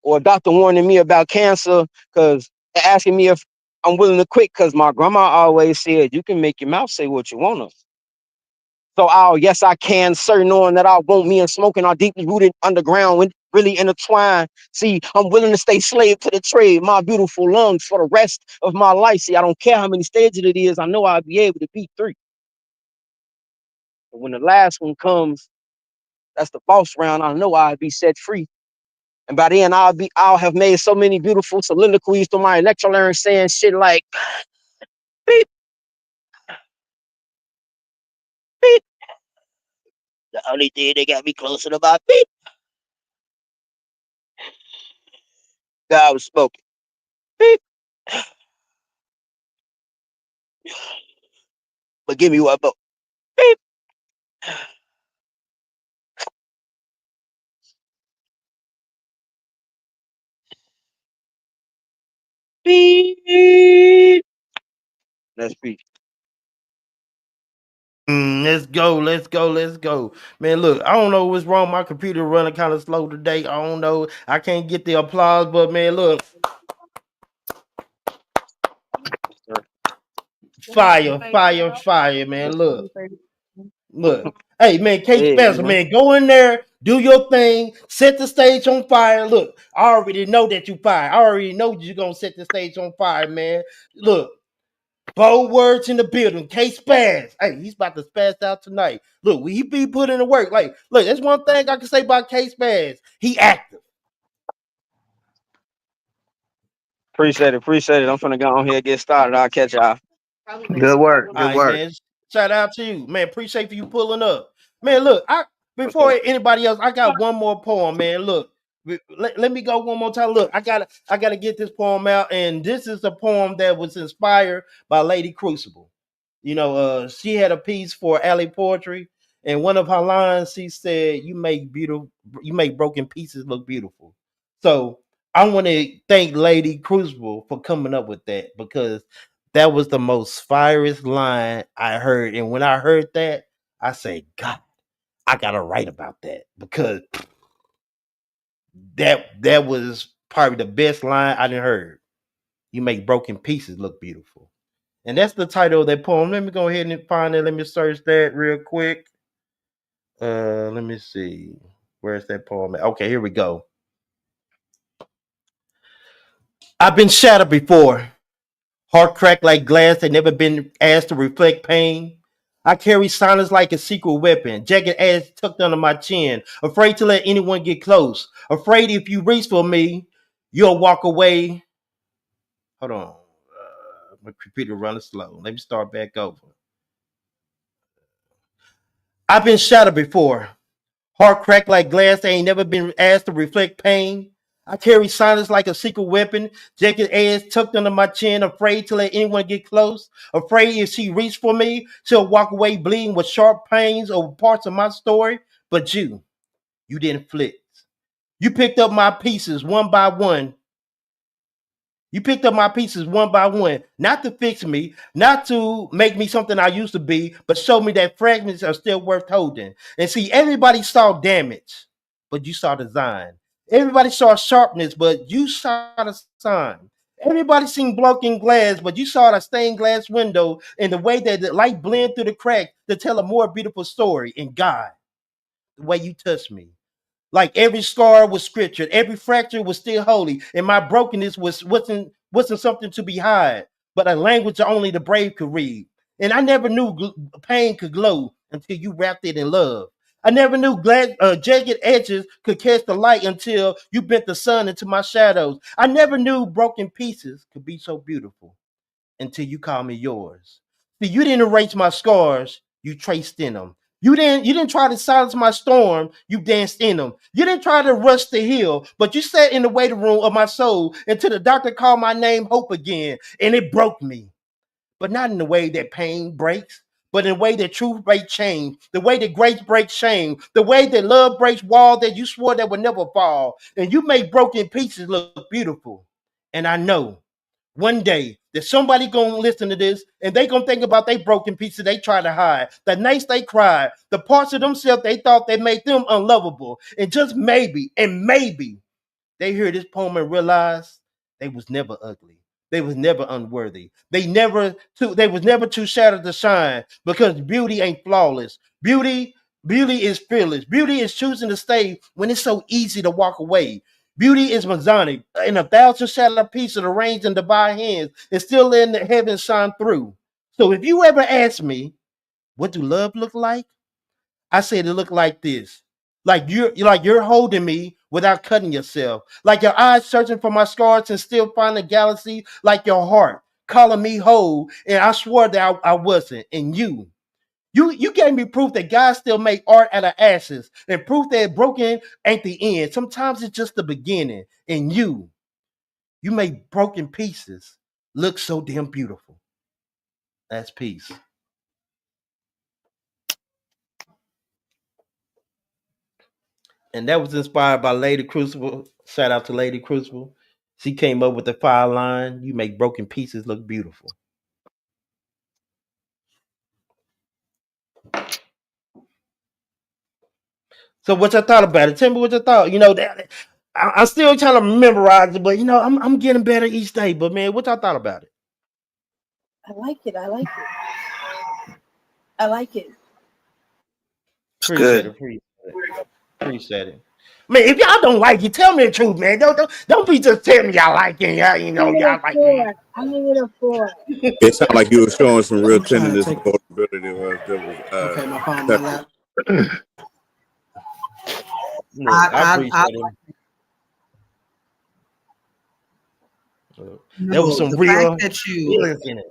Or a doctor warning me about cancer because asking me if I'm willing to quit because my grandma always said you can make your mouth say what you want to. So yes, I can, sir, knowing that I won't. Me and smoking are deeply rooted underground, really intertwined. See, I'm willing to stay slave to the trade, my beautiful lungs for the rest of my life. See, I don't care how many stages it is. I know I'll be able to beat 3. But when the last one comes, that's the boss round. I know I'll be set free. And by then I'll have made so many beautiful soliloquies to my electrolyte saying shit like beep, beep. The only thing that got me closer to my beep, God was smoking. Beep. But give me one more. Beep. Beep. Let's speak. Let's go, let's go, let's go. Man, look, I don't know what's wrong. My computer running kind of slow today. I don't know. I can't get the applause, but man, look, Sir. fire, fire, fire, man. Look. Hey, man, Kate Hey, Spencer, man. man, go in there, do your thing, set the stage on fire. Look, I already know that you fire. I already know you're gonna set the stage on fire, man. Look, bold words in the building. K Spaz. Hey, he's about to spaz out tonight. Look, he be putting in the work. Like, look, that's one thing I can say about K Spaz. He active. Appreciate it. Appreciate it. I'm finna go on here and get started. I'll catch y'all. Good work. All Good right, work. man. Shout out to you, man. Appreciate for you pulling up, man. Look, I before Okay. anybody else, I got one more poem, man. Look, let me go one more time. Look, I gotta get this poem out, and this is a poem that was inspired by Lady Crucible. She had a piece for Alley Poetry, and one of her lines, she said, you make broken pieces look beautiful." So I want to thank Lady Crucible for coming up with that because that was the most fierest line I heard. And when I heard that, I say, God, I gotta write about that because that was probably the best line I done heard. You make broken pieces look beautiful. And that's the title of that poem. Let me go ahead and find it. Let me search that real quick. Let me see. Where's that poem at? Okay, here we go. I've been shattered before. Heart cracked like glass that never been asked to reflect pain. I carry silence like a secret weapon, jagged edge tucked under my chin, afraid to let anyone get close, afraid if you reach for me, you'll walk away. Hold on. My computer running slow. Let me start back over. I've been shattered before. Heart cracked like glass that ain't never been asked to reflect pain. I carry silence like a secret weapon, jagged edge tucked under my chin, afraid to let anyone get close. Afraid if she reached for me, she'll walk away bleeding with sharp pains over parts of my story. But you didn't flit. You picked up my pieces one by one. You picked up my pieces one by one, not to fix me, not to make me something I used to be, but show me that fragments are still worth holding. And see, everybody saw damage, but you saw design. Everybody saw sharpness, but you saw the sign. Everybody seen broken glass, but you saw the stained glass window and the way that the light blend through the crack to tell a more beautiful story. And God, the way you touched me. Like every scar was scriptured, every fracture was still holy, and my brokenness wasn't something to be hide, but a language only the brave could read. And I never knew pain could glow until you wrapped it in love. I never knew jagged edges could catch the light until you bent the sun into my shadows. I never knew broken pieces could be so beautiful until you call me yours. See, you didn't erase my scars, you traced in them. You didn't try to silence my storm, you danced in them. You didn't try to rush the hill, but you sat in the waiting room of my soul until the doctor called my name hope again, and it broke me. But not in the way that pain breaks, but in the way that truth breaks change, the way that grace breaks shame, the way that love breaks walls that you swore that would never fall. And you make broken pieces look beautiful. And I know one day that somebody gonna listen to this and they gonna think about they broken pieces they try to hide, the nights they cried, the parts of themselves they thought they made them unlovable. And just maybe, and maybe, they hear this poem and realize they was never ugly. They was never unworthy. They was never too shattered to shine because beauty ain't flawless. Beauty is fearless. Beauty is choosing to stay when it's so easy to walk away. Beauty is Masonic, in a thousand shattered pieces arranged in divine hands, and still letting the heavens shine through. So if you ever ask me, what do love look like? I said it looked like this. Like you're holding me without cutting yourself. Like your eyes searching for my scars and still find the galaxy. Like your heart calling me whole. And I swore that I wasn't. And you gave me proof that God still make art out of ashes. And proof that broken ain't the end. Sometimes it's just the beginning. And you make broken pieces look so damn beautiful. That's peace. And that was inspired by Lady Crucible. Shout out to Lady Crucible. She came up with the fire line. You make broken pieces look beautiful. So what you thought about it? Tell me what you thought. I'm still trying to memorize it, but I'm getting better each day. But man, what y'all thought about it? I like it. I like it. I like it. It's Appreciate good. it. Appreciate it. Man, if y'all don't like it, tell me the truth, man. Don't be just telling me y'all like it. Y'all, I'm giving it a y'all like. 4. I'm giving it a 4. It sounded like you were showing some real I'm trying to tenderness take. and vulnerability that was Okay, my phone, my touching. lap. Look, I I appreciate it. There was know some the fact real that you, feelings in it.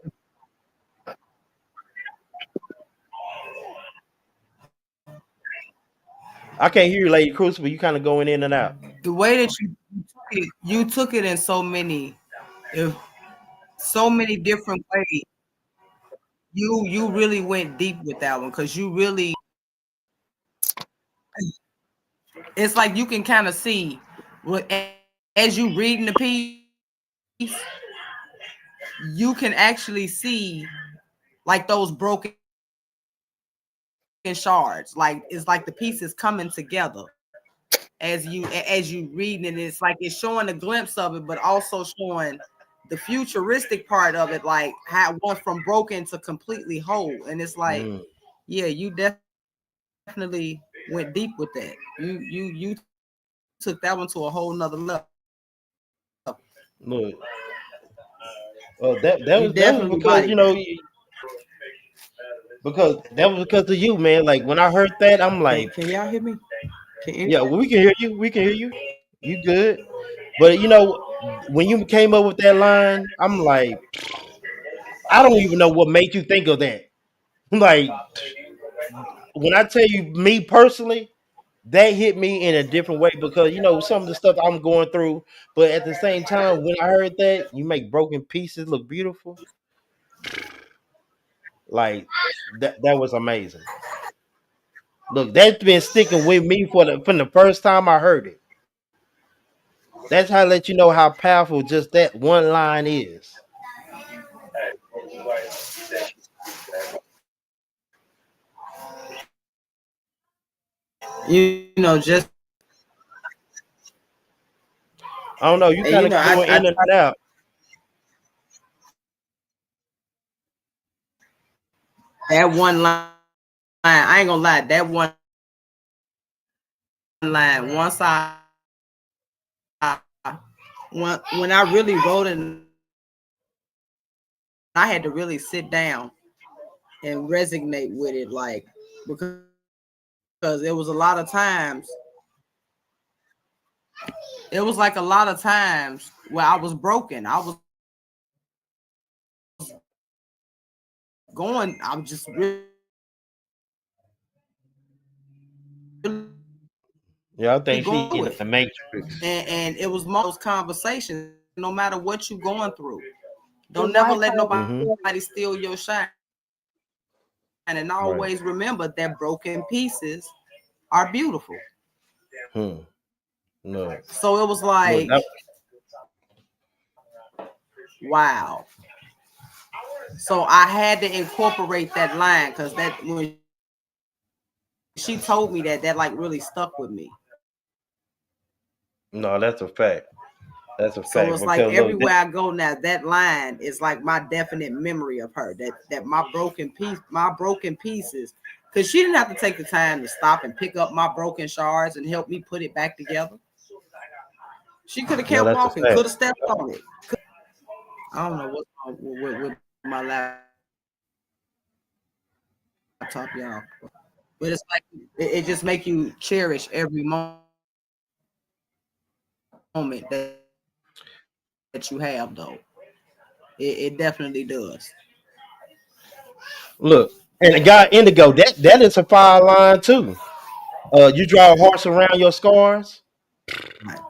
I can't hear you, Lady Crucible. You kind of going in and out. the way that you took it in if so many different ways. You really went deep with that one because you really, it's like you can kind of see what as you reading the piece, you can actually see like those broken shards. Like it's like the pieces coming together as you reading it. It's like it's showing a glimpse of it, but also showing the futuristic part of it, like how it went from broken to completely whole. And it's like, Mm, yeah, you definitely went deep with that. You took that one to a whole nother level. look, You that definitely was bodied because that. of you, man. Like when I heard that, I'm like, Can y'all hear me? Can yeah, anybody? well, we can hear you. We can hear you. You good? But when you came up with that line, I'm like, I don't even know what made you think of that. Like when I tell you, me personally, that hit me in a different way because some of the stuff I'm going through. But at the same time, when I heard that you make broken pieces look beautiful, like that was amazing. Look, that's been sticking with me from the first time I heard it. That's how I let you know how powerful just that one line is. Just I don't know. You kind of going I in and out. that one line. I ain't gonna lie. That one line. Once when I really wrote it, I had to really sit down and resonate with it, like because it was a lot of times. It was like a lot of times where I was broken. I was going. I was just really Yeah, I think going she through in it, the matrix. and it was most conversations. No matter what you're going through, Your don't never let Wi-Fi is Mm-hmm. nobody terrible. steal your shine. And Right. always remember that broken pieces are beautiful. Hmm. Look. So it was Look. like, wow. So I had to incorporate that line because that when she told me that like really stuck with me. No, that's a fact. That's a So fact. it's like Because look, everywhere I go now, that line is like my definite memory of her. That my broken pieces, because she didn't have to take the time to stop and pick up my broken shards and help me put it back together. She could have no, kept that's a walking, fact. could have stepped on it. I don't know what's wrong with my laptop, y'all, but it's like it just make you cherish every moment that you have, though. It definitely does. Look, and the guy Indigo, that is a fire line too. You draw a horse around your scars. Right.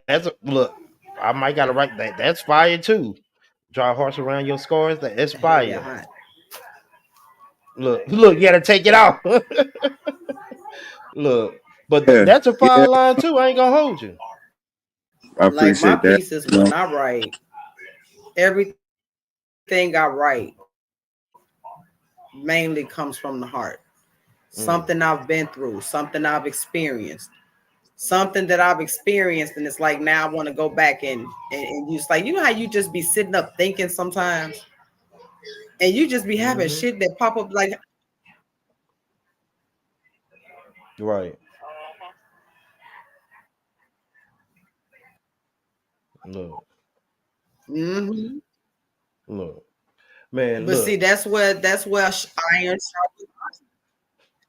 That's look. I might gotta write that. That's fire too. Draw a horse around your scars. That's Hell yeah, fire. hot. Look. You gotta take it off. Look, but Yeah, that's a fire yeah. line too. I ain't gonna hold you. I Like my appreciate that. pieces, You know? when I write, everything I write mainly comes from the heart. Something I've been through, something I've experienced, something that I've experienced, and it's like now I want to go back and you just like, you know how you just be sitting up thinking sometimes, and you just be having Mm-hmm. shit that pop up like, Right. Look. mm-hmm. Look. Man, But see, look. that's where iron sharpens.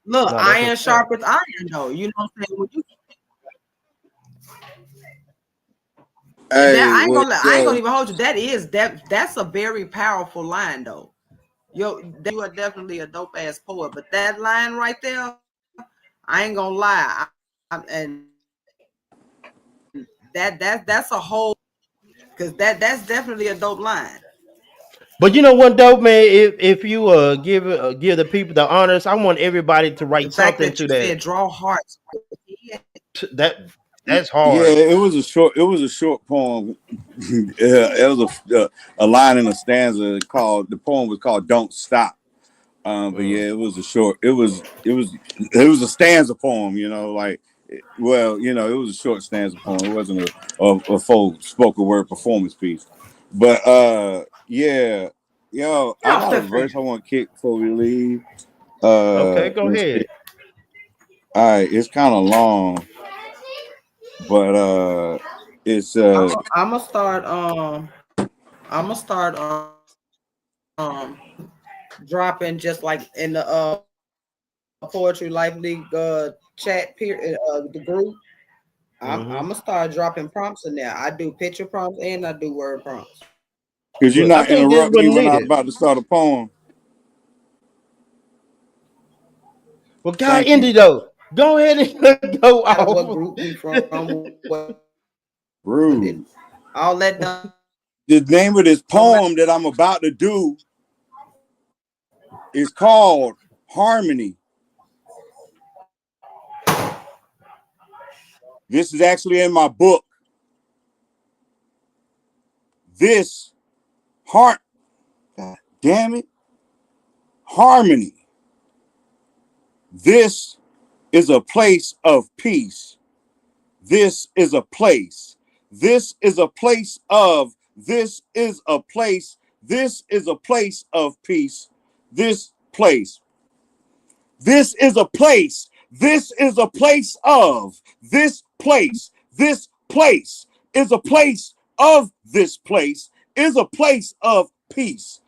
Look, No, that's a iron fact. sharpens iron, though. You know what I'm saying? When you, and that Hey, I ain't well, gonna I ain't gonna yo, even hold you. That's a very powerful line, though. Yo, you are definitely a dope ass poet, but that line right there, I ain't gonna lie. And that's a whole, because that's definitely a dope line. But you know what, though, man? If you give the people the honors, I want everybody to The write fact something that to you that. said draw hearts, yeah, That that's yeah, hard. it was a short poem. It was a line in a stanza called, the poem was called "Don't Stop." But Mm. yeah, it was a short. It was a stanza poem. You know, like, well, you know, it was a short stanza poem. It wasn't a full spoken word performance piece. But yeah, yo, I no, got a step verse friend. I want to kick before we leave. Okay, go Let's see. ahead. All right, it's kind of long, but it's I'm gonna start. I'm gonna start. Dropping just like in the Poetry Life League chat period, the group. I'm Mm-hmm. gonna start dropping prompts in there. I do picture prompts and I do word prompts. because you're Look, I not think this interrupt was me when I'm needed. about to start a poem. Well, God, Thank you. Indy though, go ahead and go Matter what off. group we from, whatever. All that Rude. don't matter. The name of this poem that I'm about to do is called Harmony. This is actually in my book. This heart, God damn it, harmony. This is a place of peace. This is a place. This is a place of, this is a place. This is a place of peace. This place. This is a place. This is a place of, this place. This place is a place of, this place is a place of peace.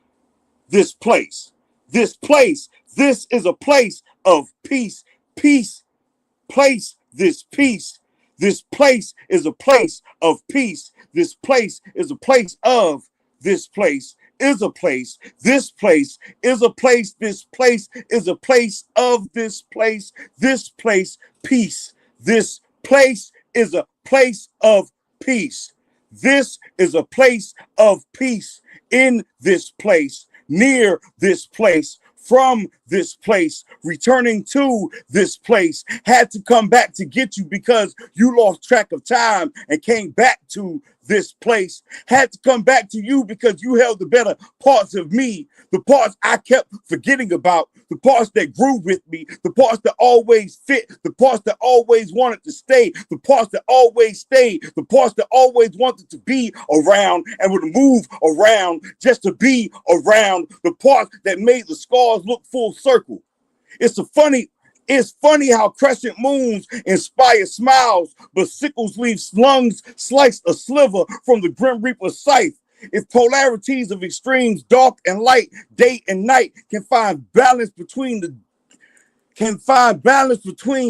This place. This place. This is a place of peace. Peace. Place this peace. This place is a place of peace. This place is a place of, this place is a place. This place is a place. This place is a place of, this place. This place, peace. This place is a place of peace. This is a place of peace. In this place, near this place, from this place, returning to this place, had to come back to get you because you lost track of time and came back to this place, had to come back to you because you held the better parts of me, the parts I kept forgetting about, the parts that grew with me, the parts that always fit, the parts that always wanted to stay, the parts that always stayed, the parts that always wanted to be around and would move around just to be around, the parts that made the scars look full circle. It's funny how crescent moons inspire smiles, but sickles leave lungs sliced a sliver from the grim reaper's scythe. If polarities of extremes, dark and light, day and night, can find balance between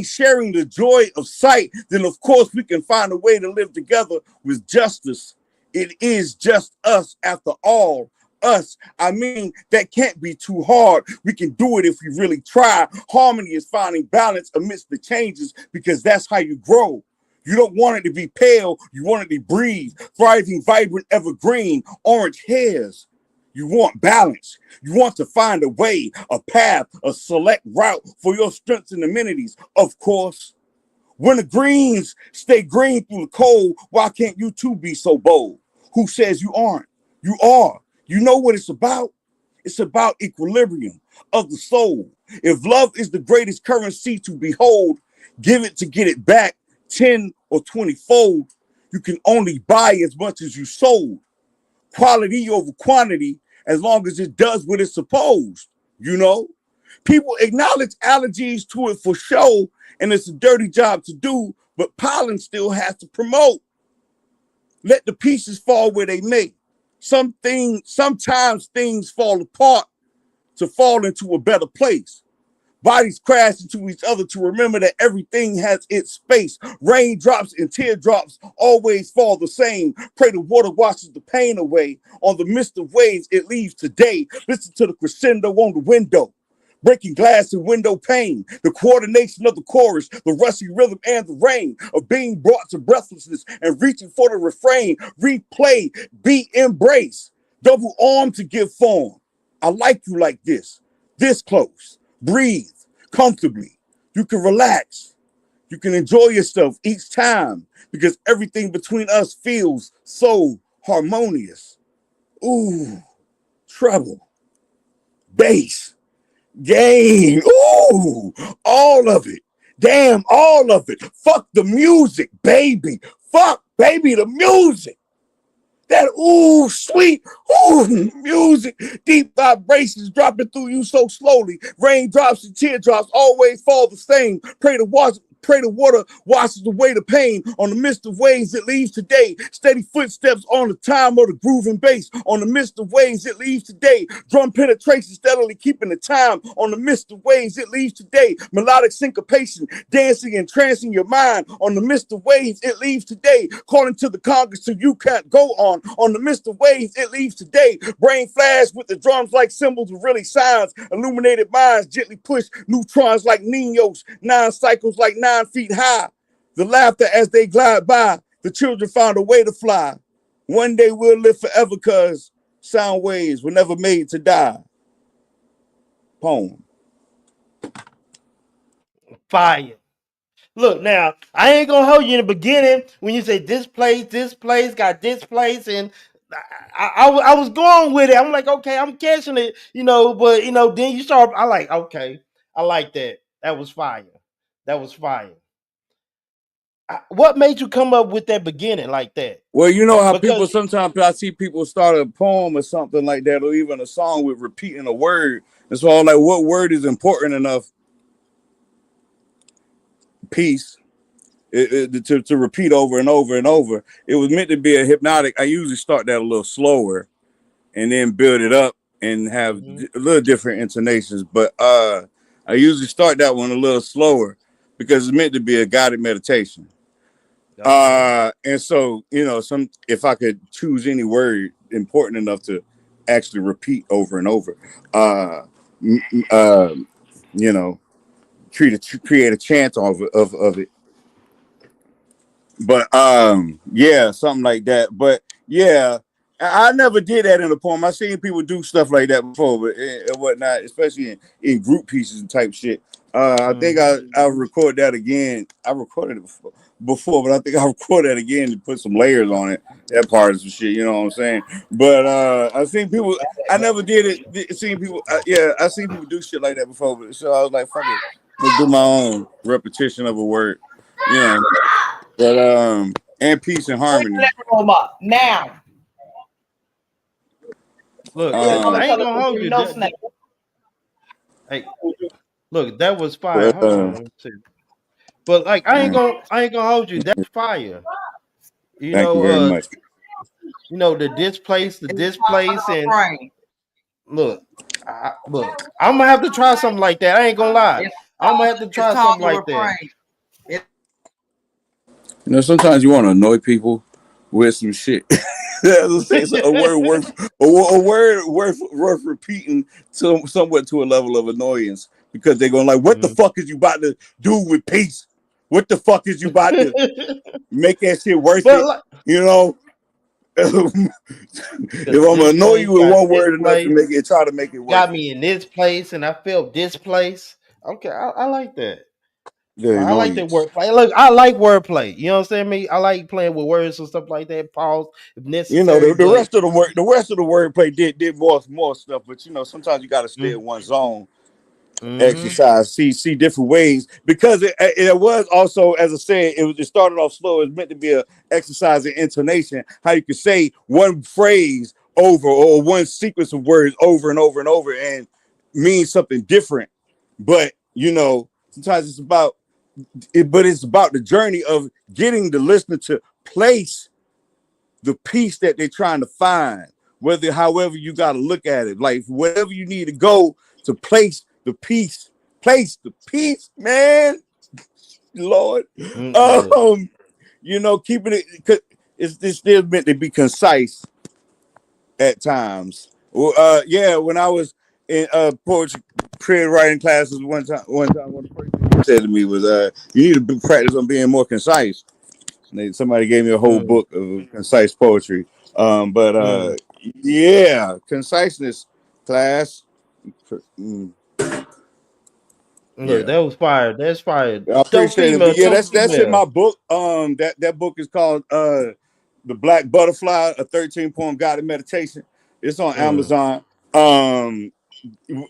sharing the joy of sight, then of course we can find a way to live together with justice. It is just us after all. Us. I mean, that can't be too hard. We can do it if we really try. Harmony is finding balance amidst the changes because that's how you grow. You don't want it to be pale, you want it to breathe, thriving, vibrant, evergreen, orange hairs. You want balance. You want to find a way, a path, a select route for your strengths and amenities. Of course, When the greens stay green through the cold, why can't you too be so bold? Who says you aren't? You are. You know what it's about? It's about equilibrium of the soul. If love is the greatest currency to behold, give it to get it back 10 or 20 fold. You can only buy as much as you sold. Quality over quantity, as long as it does what it's supposed. You know? People acknowledge allergies to it for show, and it's a dirty job to do, but pollen still has to promote. Let the pieces fall where they may. Sometimes things fall apart to fall into a better place. Bodies crash into each other to remember that everything has its space. Raindrops and teardrops always fall the same. Pray the water washes the pain away. On the mist of waves, it leaves today. Listen to the crescendo on the window. Breaking glass and window pane, the coordination of the chorus, the rusty rhythm and the rain of being brought to breathlessness and reaching for the refrain. Replay, be embrace, double arm to give form. I like you like this close. Breathe comfortably. You can relax. You can enjoy yourself each time because everything between us feels so harmonious. Ooh, treble, bass, gain. Ooh, all of it. Damn, all of it. Fuck the music, baby. Fuck, baby, the music. That ooh, sweet, ooh, music, deep vibrations dropping through you so slowly. Raindrops and teardrops always fall the same. Pray the water washes away the pain. On the mist of waves it leaves today. Steady footsteps on the time of the grooving bass. On the mist of waves it leaves today. Drum penetration steadily keeping the time. On the mist of waves it leaves today. Melodic syncopation, dancing and trancing your mind. On the mist of waves it leaves today. Calling to the Congress so you can't go on. On the mist of waves it leaves today. Brain flash with the drums like symbols of really signs. Illuminated minds gently push neutrons like ninos. 9 cycles like 9 feet high. The laughter as they glide by. The children found a way to fly. One day we'll live forever because sound waves were never made to die. Poem. Fire. Look, now I ain't gonna hold you in the beginning when you say this place got this place, and I was going with it. I'm like, okay, I'm catching it, but then you start. I like, okay, I like that. That was fire. That was fire. What made you come up with that beginning like that? Well, you know how people Because sometimes I see people start a poem or something like that, or even a song with repeating a word. And so I'm like, what word is important enough? Peace. To repeat over and over and over. It was meant to be a hypnotic. I usually start that a little slower and then build it up and have Mhm. a little different intonations. But I usually start that one a little slower because it's meant to be a guided meditation. Okay. And so, some if I could choose any word important enough to actually repeat over and over, uh, uh, you know, create a chant of it. But yeah, something like that. But yeah, I never did that in a poem. I seen people do stuff like that before, but and whatnot, especially in group pieces and type shit. I think Mhm. I record that again. I recorded it before, but I think I recorded that again to put some layers on it. That part of some shit, you know what I'm saying? But I seen people. I never did it. Seen people. Yeah, I seen people do shit like that before. But so I was like, fuck it, let's do my own repetition of a word. You know. But and peace and Open harmony. that room up now. Look, It's gonna I tell ain't us gonna to hold do you. no snake. Hey, look, that was fire. But Hold on, let me see. But like, I ain't gonna hold you. That's fire. You thank you know, very much. the It's part of displace, the and refrain. look, I'm gonna have to try something like that. I ain't gonna lie. It's I'm gonna have to it's try called something the like that. refrain. It, Sometimes you want to annoy people with some shit. Let's say it's a word worth repeating somewhat to a level of annoyance because they're going like, what the Mhm. fuck is you about to do with peace? What the fuck is you about to make that shit worth But it? like, You know, if the I'm gonna annoy displace you with got one word enough to displaced, try to make it worth got it. me in this place, and I felt displaced. Okay, I like that. The I like that annoyance. wordplay. Look, I like wordplay. You know what I'm saying? Me, I like playing with words and stuff like that. Pause if You know, necessary. the But rest of the rest of the wordplay did more stuff, but you know, sometimes you got to stay in one zone, mm-hmm. exercise, see different ways, because it was also, as I said, it started off slow. It was meant to be a exercise in intonation, how you could say one phrase over or one sequence of words over and over and over and mean something different. But you know, sometimes it's about it, but it's about the journey of getting the listener to place the piece that they're trying to find, whether however you got to look at it, like wherever you need to go to place the piece, man. Lord, Yeah. um, you know, keeping it because it's still meant to be concise at times. Well, yeah, when I was in poetry creative writing classes one time, one of the first things he said to me was, "You need to practice on being more concise." Somebody gave me a whole Mm, book of concise poetry. But mm. yeah, conciseness class. Mm, Look, yeah, that was fire. That's fire. I Dope appreciate it. female, But yeah, dope that's in female. my book. That book is called "The Black Butterfly: A 13-Poem Guided Meditation." It's on Mm. Amazon.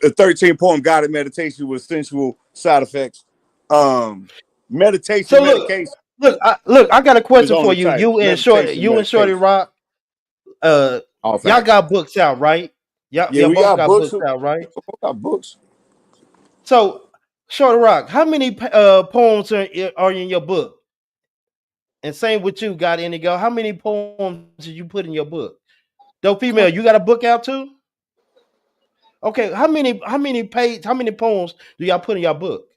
A 13-poem guided meditation with sensual side effects. Um, So meditation look, medication look. I got a is question on for the you. title. Meditation You and Shorty medication. Rock. Uh, All y'all facts. got books out, right? Yeah, Y'all we both got got books. books out, right? We got books. So, Shorty Rock, how many poems are in your book? And same with you, got any go? How many poems did you put in your book? Dope female, you got a book out too? Okay, how many poems do y'all put in your book?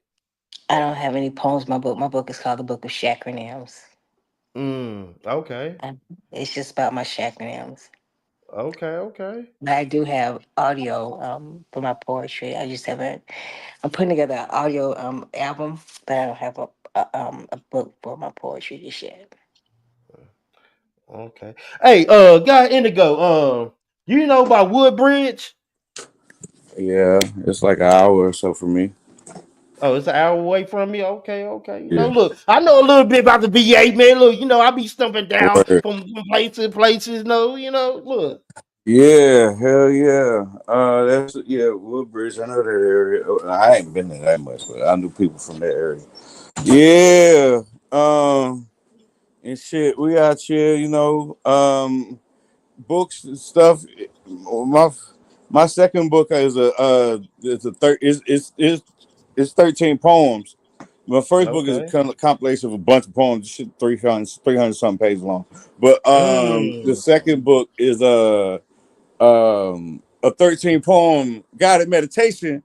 I don't have any poems in my book. My book is called The Book of Shacronyms. Okay. And it's just about my shacronyms. Okay, okay. But I do have audio for my poetry. I just haven't. I'm putting together an audio album, but I don't have a book for my poetry just yet. Okay. Hey, guy Indigo, you know about Woodbridge? Yeah, it's like an hour or so for me. Oh, it's an hour away from me. Okay, okay. You know, Yeah. look, I know a little bit about the VA, man. Look, you know, I be stumping down Word. from place to places. No, you know, look. Yeah, hell yeah. That's yeah, Woodbridge. I know that area. I ain't been there that much, but I knew people from that area. Yeah. And shit, we out here, you know. Books and stuff. My my second book is it's 13 poems. My first book is a Okay. compilation of a bunch of poems, shit 300 something pages long. But the Mm. second book is a 13 poem guided meditation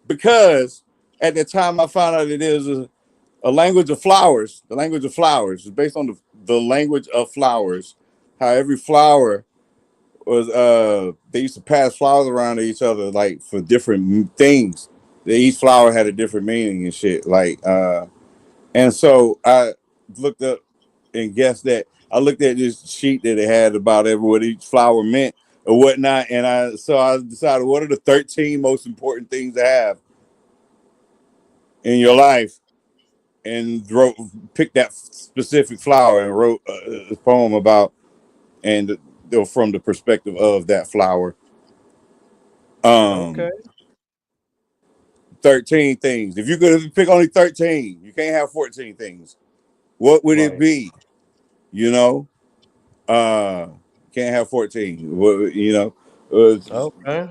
because at the time I found out it is a language of flowers. The language of flowers is based on the language of flowers. How every flower was they used to pass flowers around to each other like for different things. Each flower had a different meaning and shit. And so I looked up and guessed that I looked at this sheet that it had about what each flower meant or whatnot, and I decided what are the 13 most important things to have in your life, and picked that specific flower and wrote a poem about and from the perspective of that flower. Okay. Um, 13 things. If you could pick only 13, you can't have 14 things. What would it Right. be? You know, uh, can't have 14. You know, Okay.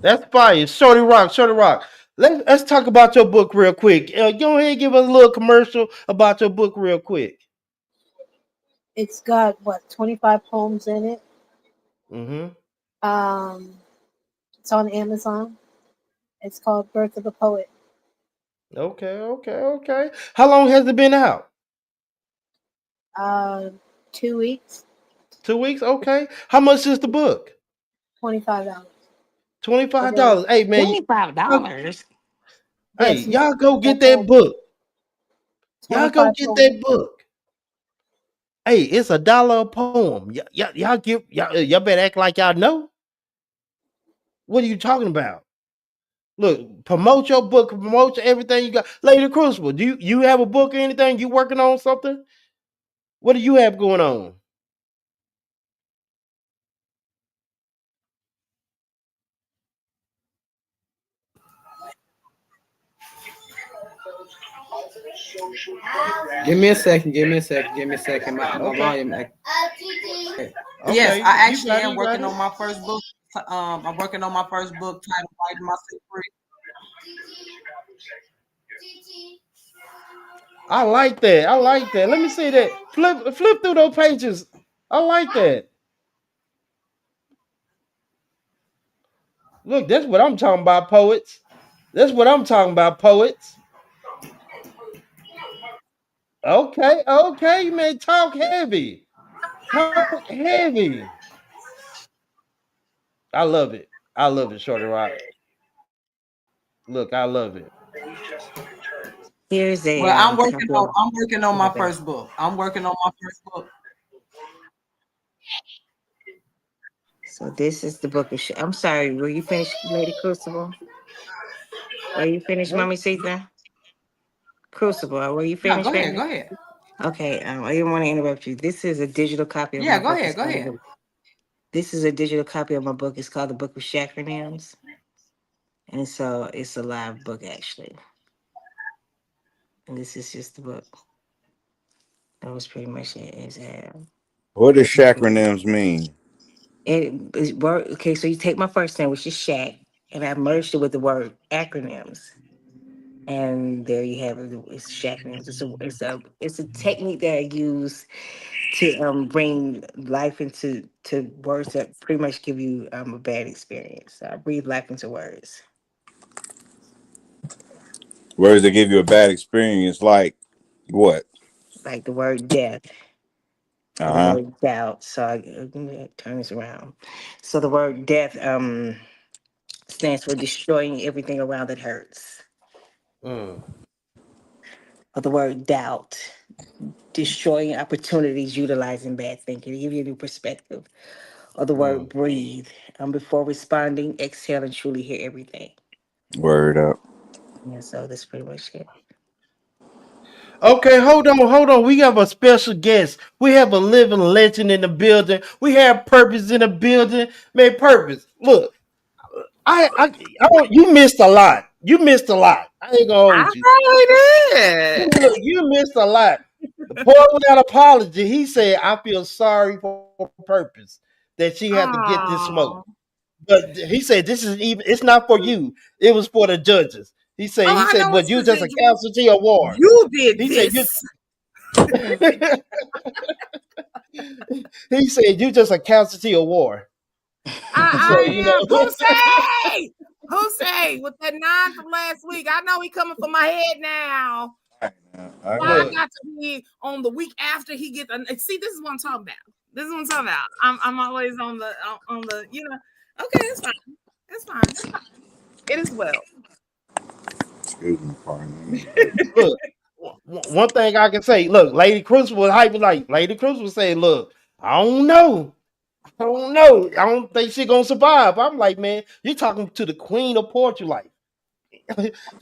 That's fire. Shorty Rock, Shorty Rock. Let's talk about your book real quick. Go ahead and give us a little commercial about your book real quick. It's got what 25 poems in it. Mm-hmm. Um, it's on Amazon. It's called Birth of a Poet. Okay, okay, okay. How long has it been out? Uh, 2 weeks, 2 weeks? Okay. How much is the book? $25. $25. Available. Hey man, y'all- $25. hey, Yes, y'all go get that poems. book. Y'all go 25 get poems. that book. Hey, it's $1 a poem. Y'all give y'all better act like y'all know. What are you talking about? Look, promote your book, promote everything you got. Lady Crucible, do you have a book or anything? You working on something? What do you have going on? Give me a second. Give me a second. Give me a second. My Okay, volume. Yes, okay, I you actually got it, am you got working it. on my first book. I'm working on my first book titled "Writing Myself Free." I like that. I like that. Let me see that. Flip through those pages. I like that. Look, that's what I'm talking about, poets. That's what I'm talking about, poets. Okay, okay, man. Talk heavy. Talk heavy. I love it. I love it, Shorty Rock. Look, I love it. Here's a Well, copy of I'm working on my my best. first book. I'm working on my first book. So this is the book of shit. I'm sorry, were you finished, Lady Crucible? Were you finished, What? Mommy Caesar? Crucible, were you Yeah, finished, go ahead. baby? Go ahead. Okay, I didn't want to interrupt you. This is a digital copy of Yeah, my go book. ahead. It's Go called the ahead. book. This is a digital copy of my book. It's called the Book of Shacronams. And so it's a live book actually. And this is just the book. That was pretty much it. What does acronyms mean? It is word. Okay, so you take my first name, which is Shack, and I merged it with the word acronyms. And there you have it. It's acronyms. It's a technique that I use to bring life into words that pretty much give you a bad experience. So I breathe life into words, Words that give you a bad experience, like what? like the word death or Uh the huh. word doubt. So let me turn this around. So the word death stands for destroying everything around that hurts. Mm, Or the word doubt, destroying opportunities, utilizing bad thinking, to give you a new perspective. Or the word mm. breathe, before responding, exhale and truly hear everything. Word up. Yeah, so that's pretty much it. Okay, hold on, hold on. We have a special guest. We have a living legend in the building. We have Purpose in the building. Man, Purpose. Look, I don't, you missed a lot. You missed a lot. I ain't gonna I hold you. really did. Look, you missed a lot. The poor without apology. He said, "I feel sorry for Purpose that she had to get this smoke." Oh, But he said, "This is even. It's not for you. It was for the judges." He said, oh, I know "But it's you just a residual. casualty of war." You did He said, "You." this. He said, "You just a casualty of war." So you I am. know, Who say with that nine from last week? I know he coming for my head now. I Why I got look, got to be on the week after he gets. See, this is what I'm talking about. This is what I'm talking about. I'm always on the Okay, it's fine. It's fine. It is well. excuse me, pardon me. look. One thing I can say, look, Lady Cruz was hyping like Lady Cruz was saying, "Look, I don't know." I don't know. I don't think she gonna survive. I'm like, man, you're talking to the queen of Portugal. Like,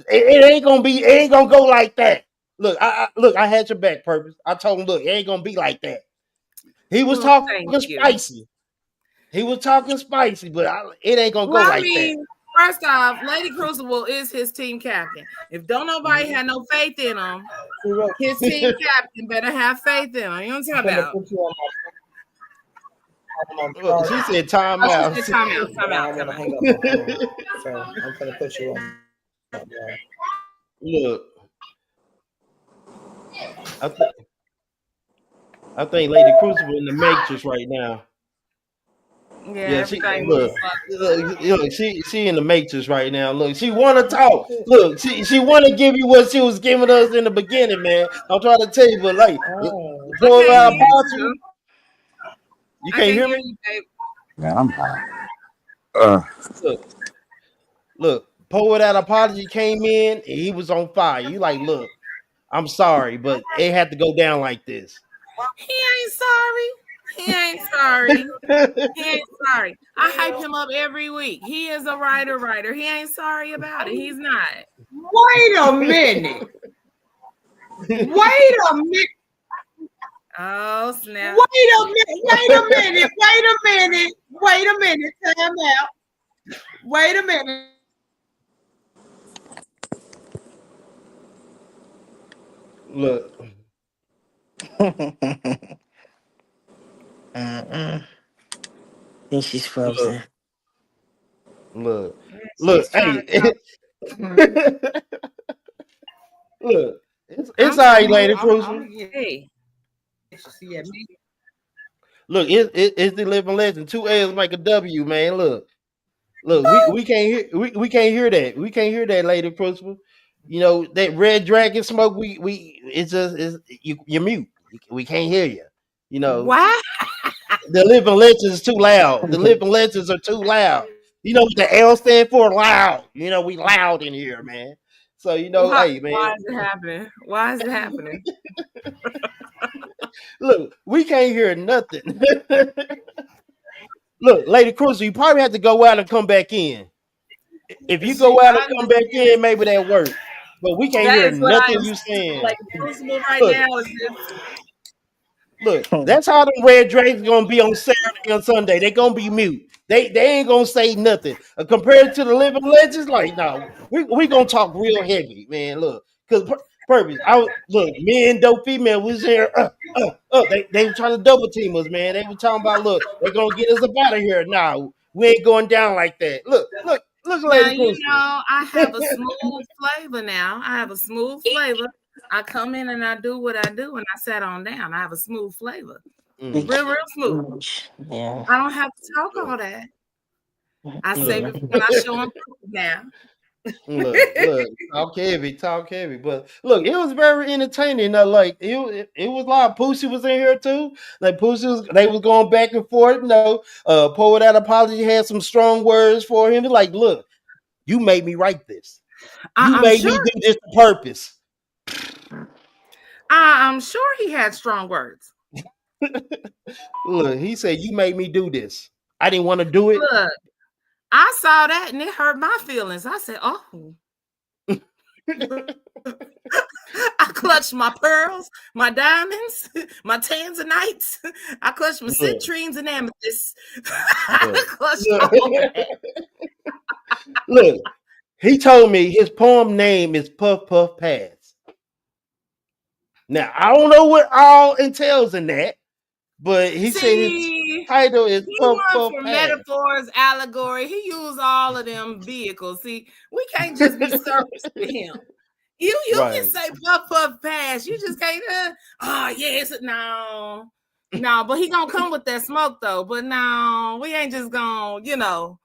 it ain't gonna be. It ain't gonna go like that. Look, look. I had your back, Purpose. I told him, look, it ain't gonna be like that. He was Well, talking thank you. spicy. He was talking spicy, but it ain't gonna Well, go I like that. mean, first off, Lady Crucible is his team captain. If don't nobody Mhm. have no faith in him, T-Rex, his team captain better have faith in him. You know what I'm I'm talking gonna about? put you on my Look, she charger. said, "Time Oh, she out." said time out, But time I out, don't time want to out. hang up my phone. So I'm gonna put you on my bro. Look, I, th- I think Lady Crucible in the Matrix right now. Yeah, Yeah, she everything moving look, slow. look, she in the matrix right now. Look, she want to talk. Look, she want to give you what she was giving us in the beginning, man. I'm trying to tell you, but like, Oh, I pour can't out hear apology. you. You I can't can't hear hear me. you, babe. Man, I'm high. Uh, Look, look, pour out apology came in and he was on fire. You like, look, I'm sorry, but it had to go down like this. He ain't sorry. He ain't sorry. He ain't sorry. I hype him up every week. He is a writer. He ain't sorry about it. He's not. Wait a minute. Wait a minute. Oh snap! Wait a minute. Wait a minute. Wait a minute. Wait a minute. Time out. Wait a minute. Look, Think she's look, frozen. look, look. She's trying to Hey, talk. look. It's I'm all trying right, to get. Lady I'm Crucial. gonna get Hey, you. See at me. Look, it's the living legend. Two L's make a W, man. Look. We can't hear we can't hear that. We can't hear that, Lady Crucial. You know that red dragon smoke. We it's just it's, you're mute. We can't hear you. You know what? the living legends is too loud. The living legends are too loud. You know what the L stand for? Loud. You know we loud in here, man. So Why? hey, man. Why is it happening? Why is it happening? Look, we can't hear nothing. Look, Lady Cruiser, you probably have to go out and come back in. If you She, go out and I come back understand. in, maybe that work. But we can't That hear is what I nothing am you saying. saying. Like Crucible right Look, now is just. look, that's how the Red Dragons gonna be on Saturday and Sunday. They gonna be mute. They ain't gonna say nothing. Compared to the Living Legends, like no, we gonna talk real heavy, man. Look, cause purpose. Look, me and dope female was here. They were trying to double team us, man. They were talking about look, they gonna get us up out of here. Nah, we ain't going down like that. Look, Now Lady you Crucible. know I have a smooth flavor now. I have a smooth flavor. I come in and I do what I do and I sat on down. I have a smooth flavor. Mm, Real smooth. Yeah. I don't have to talk look, all that. I save look. it for when I show them now. Look, talk heavy. But look, it was very entertaining. Like it was live. Pussy was in here too. Like they was going back and forth. Poet out apology had some strong words for him. Like, look, you made me write this. You I'm made me sure. do this to purpose. I'm sure he had strong words. Look, he said you made me do this. I didn't want to do it. Look, I saw that and it hurt my feelings. I said, "Oh." I clutched my pearls, my diamonds, my tanzanites. I clutched my look, citrines and amethysts. I look, clutched all that. look. Look. He told me his poem name is Puff Puff Pass. Now I don't know what all entails in that, but he said his See, title is he Puff went Puff for Pass. metaphors, allegory. He used all of them vehicles. See, we can't just be surface to him. You can Right. say puff puff pass. You just can't. Oh yes, no. But he gonna come with that smoke though. But no, we ain't just gonna. No.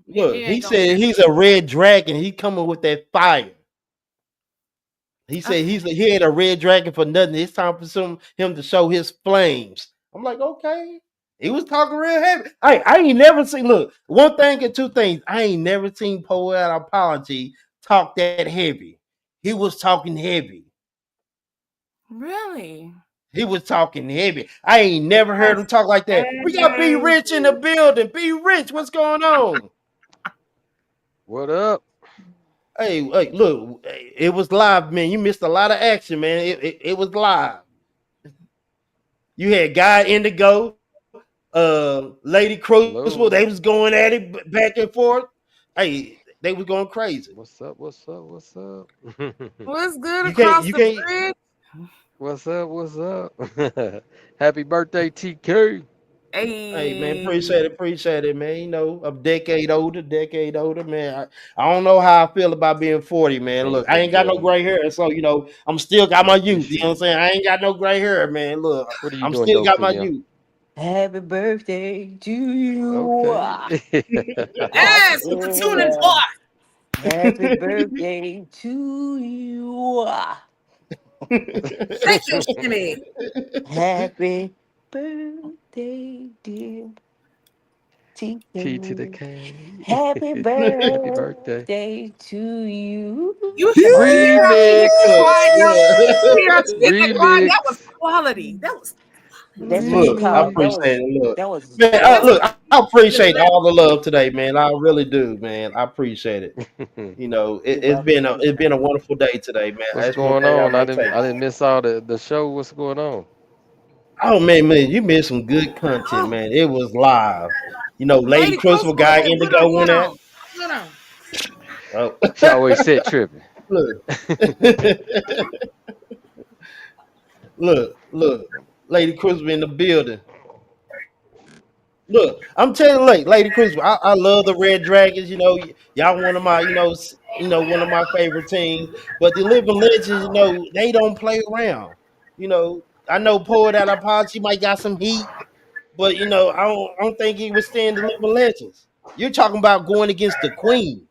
It Look, he ain't gonna said he's a red dragon. He coming with that fire. He said be. he ain't a red dragon for nothing. It's time for him to show his flames. I'm like, okay. He was talking real heavy. I ain't never seen look, one thing and two things. I ain't never seen Poet Apology talk that heavy. He was talking heavy. Really? He was talking heavy. I ain't never heard That's him talk like that. We got Be Rich in the crazy. building. Be Rich, what's going on? What up? Hey, look, it was live, man. You missed a lot of action, man. It was live. You had Guy Indigo, Lady Crucible. They was Hello. going at it back and forth. Hey, they was going crazy. What's up? What's up? What's up? What's good You across the can't. bridge? What's up? What's up? Happy birthday, TK. Hey man, Hey. appreciate it, man. A decade older, man. I don't know how I feel about being 40, man. Can't Look, I ain't got no complain. gray hair, so I'm still got I my youth. You know what I'm appreciate it. saying? I ain't got no gray hair, man. Look, What are you I'm doing, still dope got my female? youth. Happy birthday to you. Okay. Yes, with the tuning Yeah. fork. Happy birthday to you. Shake your shimmy. Happy birthday, dear T to the TK. K. Happy Happy birthday. birthday to you. You hear how she hit that Remix. quiet note? Look. You hear how she hit that quiet? That was Remix. quality. That was. That's what you Look, I call Mm. appreciate dope. it. Look, That was man, dope. look, I appreciate all the love today, man. I really do, man. I appreciate it. You know, You're it's welcome been it's been a anytime. wonderful day today, man. What's That's one going thing I on? may say. I didn't miss all the show. What's going on? Oh man, you missed some good content, Oh, man. It was live. You know, Lady Lady Crystal Crucible, guy hold on, Indigo hold went at. on, hold on. Oh, She always said tripping. look, look, Lady Crystal in the building. Look, I'm telling you, like, Lady Crystal, I love the Red Dragons. You know, y'all one of my, one of my favorite teams. But the Living Legends, they don't play around. I know Poet out of Pod, she might got some heat, but I don't think he would stand the Living Legends. You're talking about going against the Queen.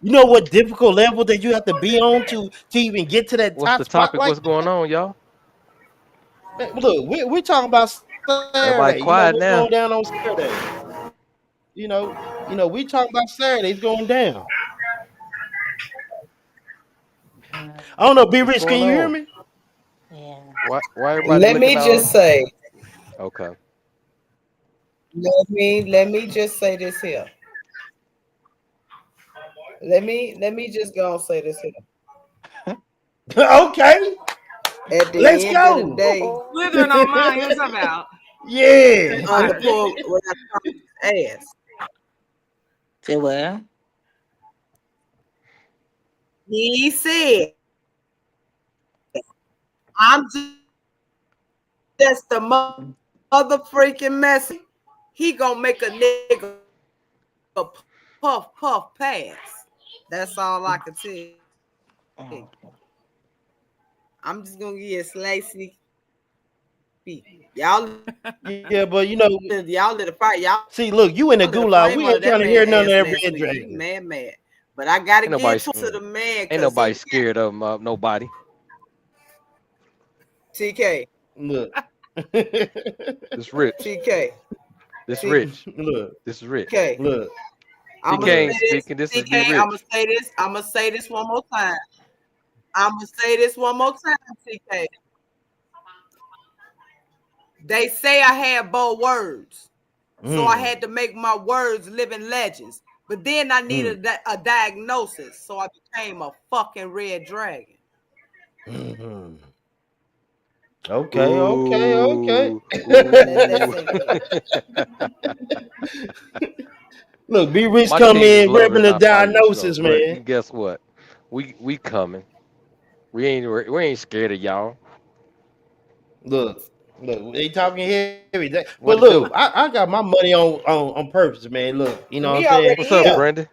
You know what difficult level that you have to be on to even get to that What's top the spot topic? like What's going on, y'all? that? Man, look, we're talking about Saturday. Everybody What's going quiet down on now. Saturday? You know, we talking about Saturdays going down. I don't know, B What's Rich, can going you hear on? me? Yeah. Why everybody Let looking me all? just say, Okay. let me just say this here. Let me just go and say this here. Okay, At let's the end of the go. day, Slithering on mine. What's about? Yeah. underpool what I call his ass. Say well. He said, I'm just a mother freaking messy. He gonna make a nigga puff puff pass. That's all I can tell you. I'm just gonna give you a slicey beat. Yeah, but Y'all lit a fire. Y'all see, look, you in the lit a gulag. flame We under ain't that trying to man hear none of ass that last Red week. He Dragon. mad. But I gotta Ain't nobody get to the man ain't because nobody scared of nobody. TK, Look. This rich. TK, This rich. Look. This is rich. TK. Look. I'ma TK say ain't Look. this, speaking. This is be TK. I'ma rich. say this. I'ma say this one more time. I'ma say this one more time, TK. They say I had bold words, so I Mm, had to make my words living legends. But then I mm, needed a diagnosis, so I became a fucking red dragon. mm. Okay, okay, okay. Ooh, ooh. Let's sink in. Look, B Rich My come team is in repping lovers, the not fighters, though. diagnosis, But man. guess what? We coming. We ain't scared of y'all. Look, they talking heavy. But What look, it do? I got my money on purpose, man. Look, you know what I'm We saying? already What's up, here. If Brandon?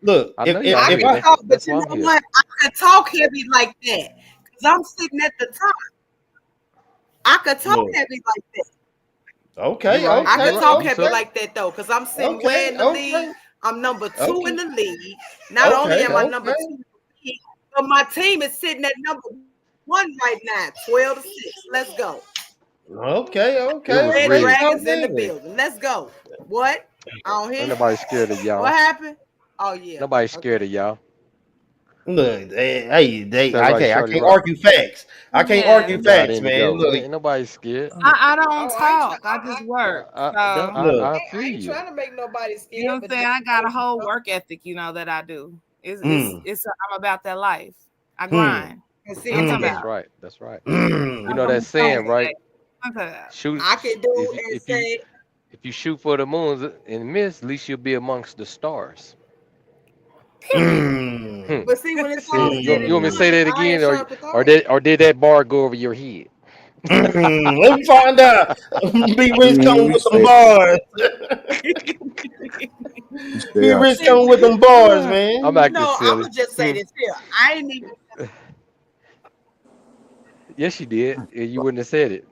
look, I know if y'all I if here. can I talk, but That's you why I'm know here. what? I can talk heavy like that because I'm sitting at the top. I could talk look, heavy like that. You okay, right. I You could okay, right. talk You heavy so okay, like that though, because I'm sitting way okay, in the league. okay, I'm number two in okay, the league. Not only okay, am I okay. number okay, two in the league, but my team is sitting at number one right now, 12-6. Let's go. okay, It okay. was Red Let's rigged. talk Dragons in the heavy. building. Let's go. What? I don't hear Ain't you. nobody scared of What y'all. happened? Oh yeah. Nobody scared Okay. of y'all. Look, That I right, can't, I Shorty can't Rock. argue facts. I can't Yeah. argue Good God, facts, man. Indigo. Look, Ain't nobody scared. I don't Oh, I ain't trying. talk. I just work. That- So look. feel I ain't you. trying to make nobody you know scared, what I'm but saying? just I got a whole work ethic, that I do. Mm, I'm about that life. I hmm, grind. and What see, I'm I talking can That's hmm, about. right. That's right. You I'm know hmm. gonna that be strong saying, right? today. I'm talking about. Shoot. I can do If and if you say, if you shoot for the moons and miss, at least you'll be amongst the stars. Period. Hmm. Mm, but see, when it's all See, said you and want me to mm, say done, that I ain't again, sharp as thought. or did that bar go over your head? Let me find out. Be Rich coming You with them say bars. you say Be I Rich say coming with them bars, I'm man. acting No, I'ma silly. just say this here. I ain't even Yes, you did. You wouldn't have said it.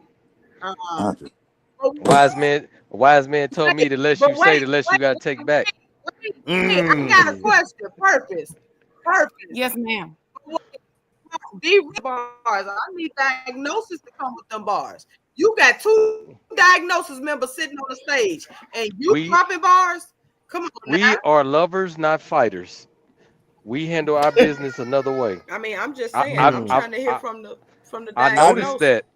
uh I say. A wise man told me wait, to let but you say the less you gotta take back. wait. I got a Mm. question. Purpose. Yes, ma'am. Be bars. I need diagnosis to come with them bars. You got two diagnosis members sitting on the stage, and you We dropping bars. Come on now. we are lovers, not fighters. We handle our business another way. I mean, I'm just I saying. I I'm I Mm. trying to hear I, from the I I noticed diagnosis. that.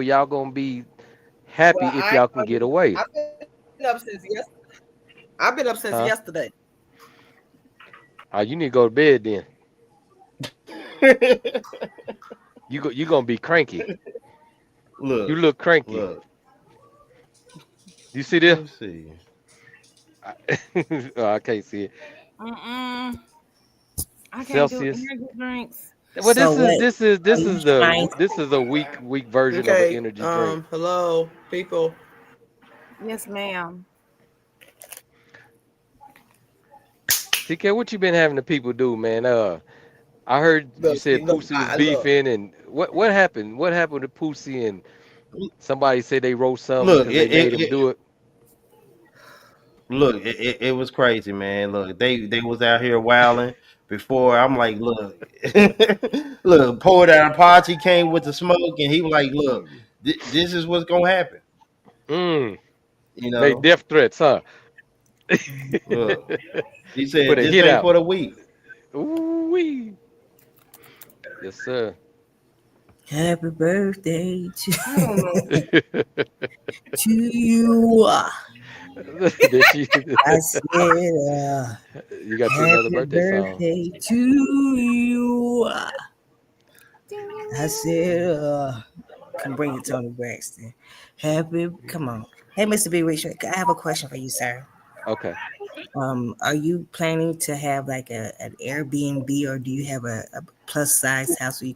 situation where y'all gonna be happy Well, if y'all can get away. I've been up since yesterday. I've been up since Huh? yesterday. You need to go to bed then. You gonna be cranky. You Look, look cranky. look. You see Let this? me see. I, oh, I can't see it. Mm-mm. I can't do Celsius. energy drinks. Well, So what? Are this you is trying? this is a weak version of an Okay, energy drink. hello, people. Yes, ma'am. TK, what you been having the people do, man? I heard you Look, said look, Pussy was I look. beefing, and what happened? What happened to Pussy? And somebody said they wrote something Look, because they made him do it. it was crazy, man. Look, they was out here wilding before. I'm like, look, look, poured out a pot. He came with the smoke, and he was like, look, this is what's gonna happen. Mm, You made know, death threats, huh? look, he Put said a this hit ain't out. for the weak. Ooh wee. Yes, sir. Happy birthday I don't know. to you. There she. I said, You got you another happy birthday song. birthday to you. Ding, ding, I ding. said, can bring it, Tony Braxton. Happy, come on. Hey, Mr. B. Richard, I have a question for you, sir. Okay. Are you planning to have like an Airbnb, or do you have a plus size house where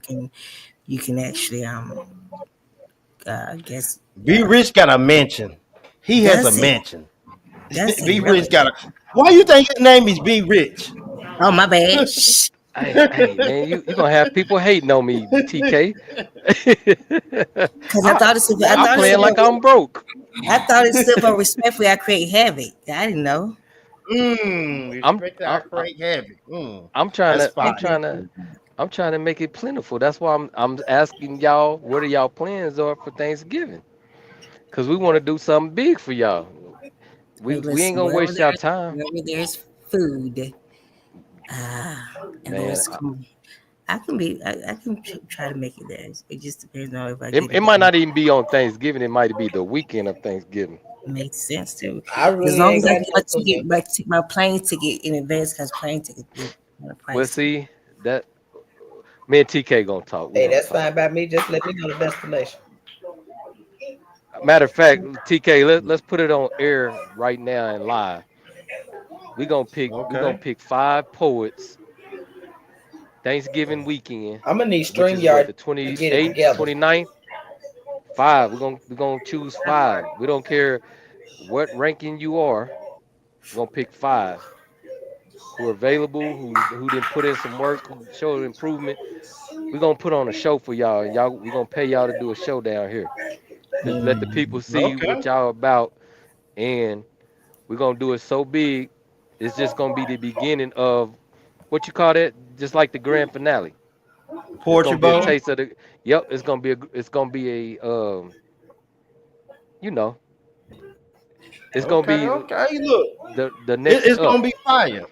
you can actually I guess Be Rich got a mansion. He has a does it mansion. does it Be Rich really? got a. Why you think his name is Be Rich? Oh, my bad. Shh. Hey, man, you gonna have people hating on me, TK. Because I I thought it's I I'm thought it's playing like I'm broke. I thought it's simple respectfully I create havoc. I didn't know. I'm Respect I'm our great habit. I'm trying That's to fire. I'm trying to make it plentiful. That's why I'm asking y'all what are y'all plans are for Thanksgiving? Cause we want to do something big for y'all. Hey, We ain't listen, gonna waste y'all time, wherever there's food, and man. there's I can try to make it there. It just depends on if I It, get it might everything. not even be on Thanksgiving. It might be the weekend of Thanksgiving. Makes sense too. I As really long ain't as I got get no plan. my plane ticket in advance, because plane tickets be kind of Well, pricey. see that me and TK gonna talk. We Hey, gonna that's talk. fine by me. Just let me know the destination. Matter of fact, TK, let's put it on air right now and live. We gonna Okay. pick 5 poets Thanksgiving weekend, I'm gonna need which is what StreamYard the to twenty get it eighth, together. 29th. Five. We're gonna choose 5. We don't care what ranking you are. We're gonna pick 5 who are available, who didn't put in some work, who showed improvement. We're gonna put on a show for y'all, and y'all we're gonna pay y'all to do a show down here to let the people see what Okay. y'all about, and we're gonna do it so big. It's just gonna be the beginning of what you call that, just like the grand finale. It's Poetry gonna be a Bowl. taste of the. Yep, it's gonna be a you know, it's gonna Okay. be Okay. Look, the next it's up. gonna be fire.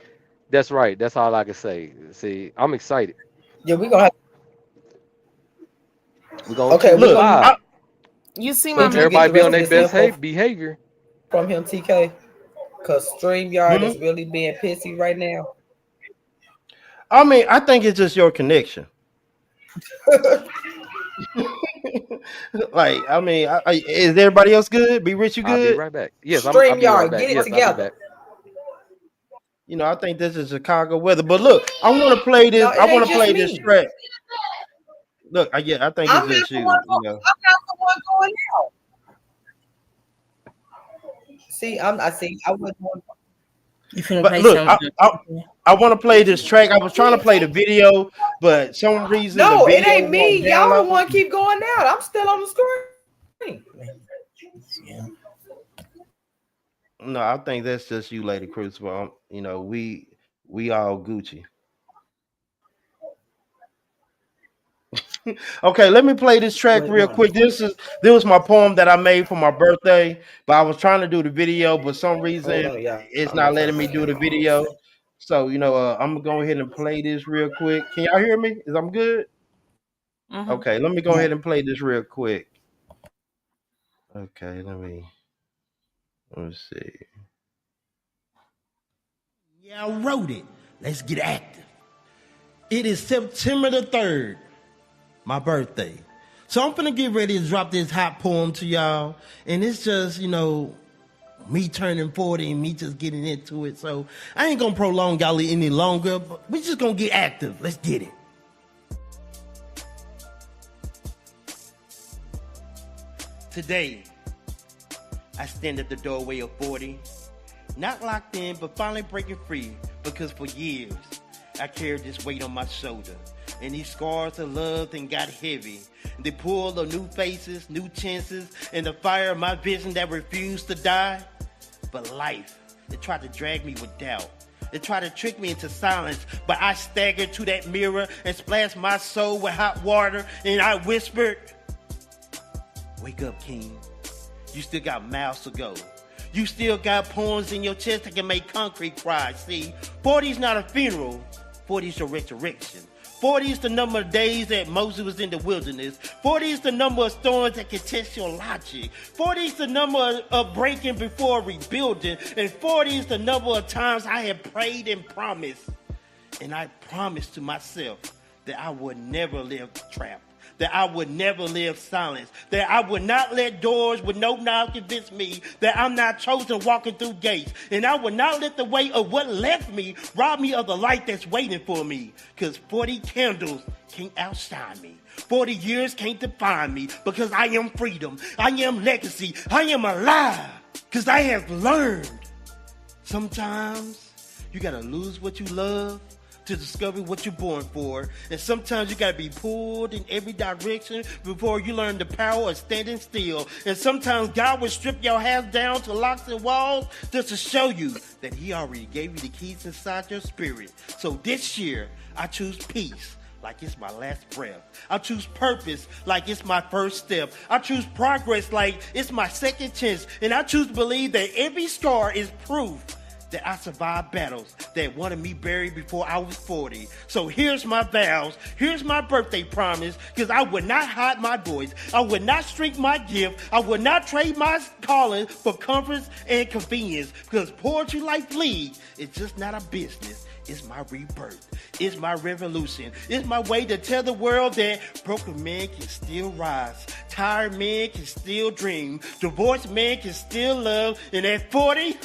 That's right. That's all I can say. See, I'm excited. Yeah, we gonna have. We're gonna Okay, choose we Look, gonna need 5. You see my Would you message? get Everybody the be rest on of their this best info behavior. from him, TK? Cause StreamYard hmm? is really being pissy right now. I mean, I think it's just your connection. Like, I mean, is everybody else good? Be Rich, you I'll be good? right back. Yes, I'll be right StreamYard, back. get it Yes, I'll be together. back. I think this is Chicago weather. But look, I want to play No, this. I it want ain't to just play this me. track. Look, yeah, I think I'm it's not just the one. you. I'm not the one going out. See, I see. I wasn't one. You finna But play look, some? I want to play this track. I was trying to play the video, but some reason the No, it video ain't me. won't Y'all the download. one keep going out. I'm still on the screen. Yeah. No, I think that's just you, Lady Crucible. We all Gucci. Okay, let me play this track What real one? quick. This was my poem that I made for my birthday, but I was trying to do the video, but some Hold reason on, y'all. it's I'm not trying letting to me see. do the video. So I'm gonna go ahead and play this real quick. Can y'all hear me? Is I'm good? Mm-hmm. Okay, let me go Yeah. ahead and play this real quick. Okay, let me see. Yeah, I wrote it. Let's get active. It is September the 3rd, my birthday. So I'm finna get ready to drop this hot poem to y'all. And it's just, me turning 40 and me just getting into it. So I ain't gonna prolong y'all any longer, but we just gonna get active. Let's get it. Today, I stand at the doorway of 40, not locked in, but finally breaking free, because for years, I carried this weight on my shoulder, and these scars of love then got heavy. The pull of new faces, new chances, and the fire of my vision that refused to die. But life, it tried to drag me with doubt. It tried to trick me into silence, but I staggered to that mirror and splashed my soul with hot water, and I whispered, "Wake up, King. You still got miles to go. You still got poems in your chest that can make concrete cry." See, 40 is not a funeral. 40 is a resurrection. 40 is the number of days that Moses was in the wilderness. 40 is the number of storms that can test your logic. 40 is the number of breaking before rebuilding. And 40 is the number of times I have prayed and promised. And I promised to myself that I would never live trapped, that I would never live silence, that I would not let doors with no knob convince me that I'm not chosen walking through gates, and I would not let the weight of what left me rob me of the light that's waiting for me, because 40 candles can't outshine me. 40 years can't define me, because I am freedom, I am legacy, I am alive, because I have learned. Sometimes you gotta lose what you love to discover what you're born for. And sometimes you gotta be pulled in every direction before you learn the power of standing still. And sometimes God will strip your house down to locks and walls just to show you that He already gave you the keys inside your spirit. So this year, I choose peace like it's my last breath. I choose purpose like it's my first step. I choose progress like it's my second chance. And I choose to believe that every scar is proof that I survived battles that wanted me buried before I was 40. So here's my vows, here's my birthday promise, because I would not hide my voice, I would not shrink my gift, I would not trade my calling for comforts and convenience, because Poetry Life League is just not a business. It's my rebirth. It's my revolution. It's my way to tell the world that broken men can still rise. Tired men can still dream. Divorced men can still love. And at 40,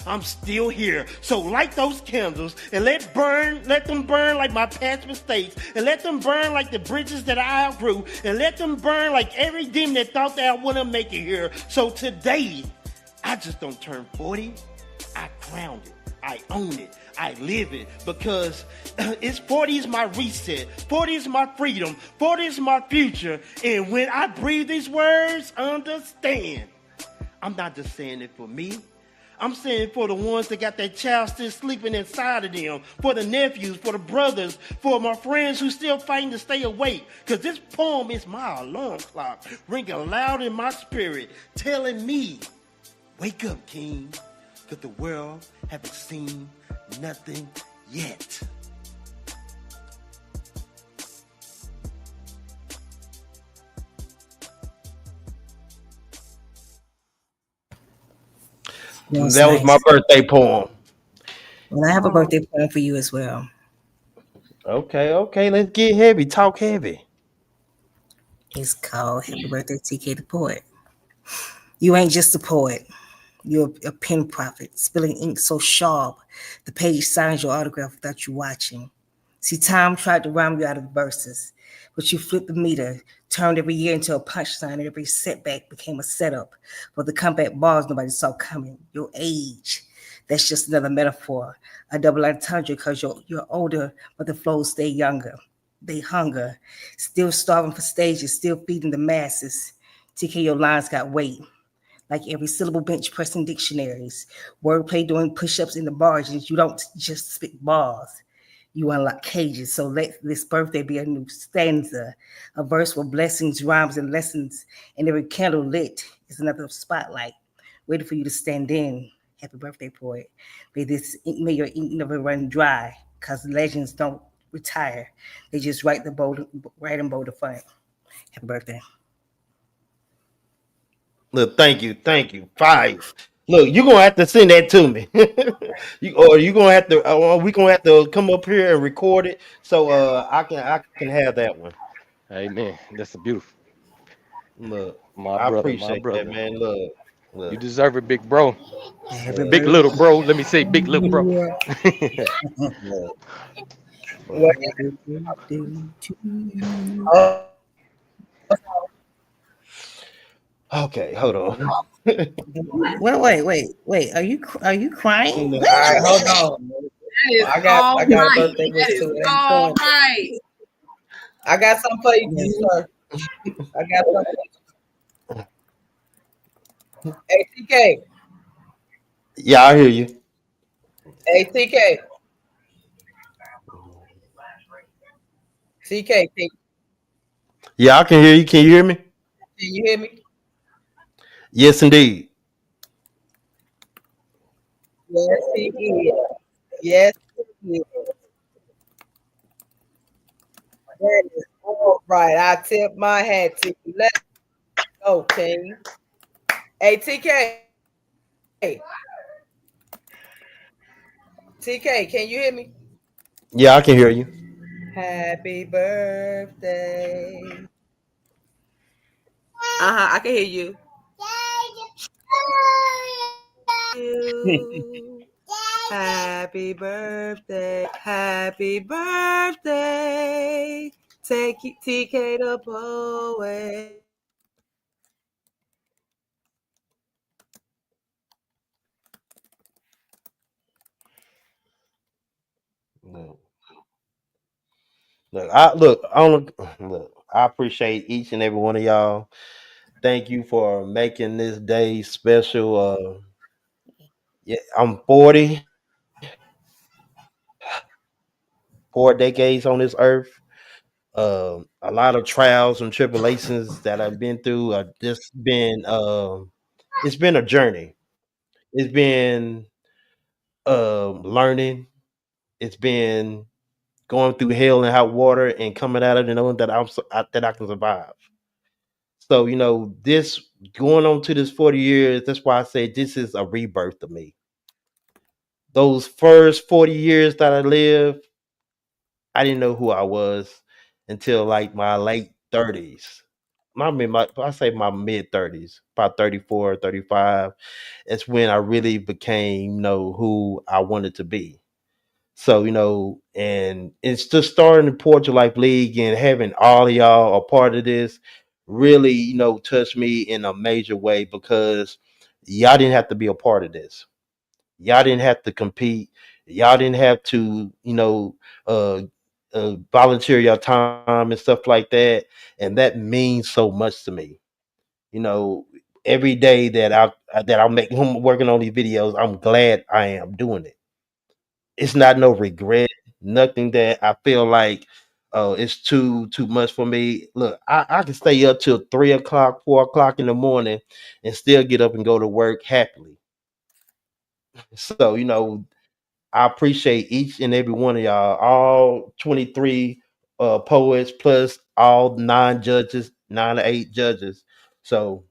I'm still here. So light those candles and let them burn like my past mistakes. And let them burn like the bridges that I outgrew. And let them burn like every demon that thought that I wouldn't make it here. So today, I just don't turn 40. I crown it. I own it. I live it, because 40 is my reset. 40 is my freedom. 40 is my future. And when I breathe these words, understand, I'm not just saying it for me. I'm saying it for the ones that got that child still sleeping inside of them, for the nephews, for the brothers, for my friends who still fighting to stay awake. Because this poem is my alarm clock, ringing loud in my spirit, telling me, wake up, King, because the world haven't seen nothing yet. That was That was my nice. birthday poem. Well, I have a birthday poem for you as well. Okay, okay, let's get heavy. Talk heavy. It's called Happy Birthday, TK the Poet. You ain't just a poet. You're a pen prophet, spilling ink so sharp the page signs your autograph without you watching. See, time tried to rhyme you out of verses, but you flipped the meter, turned every year into a punchline, and every setback became a setup for the comeback bars nobody saw coming. Your age, that's just another metaphor, a double entendre because you're older, but the flows stay younger. They hunger, still starving for stages, still feeding the masses. TK, your lines got weight like every syllable bench pressing dictionaries, wordplay doing push-ups in the margins. You don't just spit bars, you unlock cages. So let this birthday be a new stanza, a verse with blessings, rhymes, and lessons, and every candle lit is another spotlight waiting for you to stand in. Happy birthday, poet. May your ink never run dry, cause legends don't retire. They just write in bold font. Happy birthday. Look, thank you, fire. Look, you're gonna have to send that to me. You gonna have to. We gonna have to come up here and record it so I can have that one. Amen. That's a beautiful. Look, My I brother, my appreciate that, brother. man. Look, You look, deserve it, big bro. Happy look, Big little birthday bro. Let me say big little bro. to look, Well, look. Happy birthday to you. oh, Okay, hold on. Wait. Are you crying? No, all right, Wait. hold on. That is I all got a right. birthday That wish is too. It ain't all fun. right. I got something for you, Yeah, G sir. I got something for you. Hey TK, yeah, I hear you. hey TK, TK, Yeah, I can hear you. Can you hear me? can you hear me? Yes, indeed. Yes, he is. Yes, he is. That is all right. I tip my hat to you. Let's go, King. Hey TK, TK, can you hear me? Yeah, I can hear you. Happy birthday. I can hear you. You. Happy birthday. Happy birthday. Take it, TK the poet. Look, look. I don't look. I appreciate each and every one of y'all. Thank you for making this day special. Yeah, I'm 40, 4 decades on this earth. A lot of trials and tribulations that I've been through. Just been. It's been a journey. It's been learning. It's been going through hell and hot water and coming out of it and knowing that that I can survive. So this going on to this 40 years. That's why I say this is a rebirth of me. Those first 40 years that I lived, I didn't know who I was until like my late 30s. I say my mid 30s, about 34, 35. It's when I really became, who I wanted to be. So, and it's just starting the Portrait Life League and having all of y'all a part of this really, touched me in a major way because y'all didn't have to be a part of this. Y'all didn't have to compete. Y'all didn't have to, uh, volunteer your time and stuff like that. And that means so much to me. You know, every day that I make him working on these videos, I'm glad I am doing it. It's not no regret, nothing that I feel like it's too much for me. Look, I can stay up till 3 o'clock, 4 o'clock in the morning and still get up and go to work happily. So, I appreciate each and every one of y'all, all 23 poets plus all 9 judges, 9 to 8 judges. So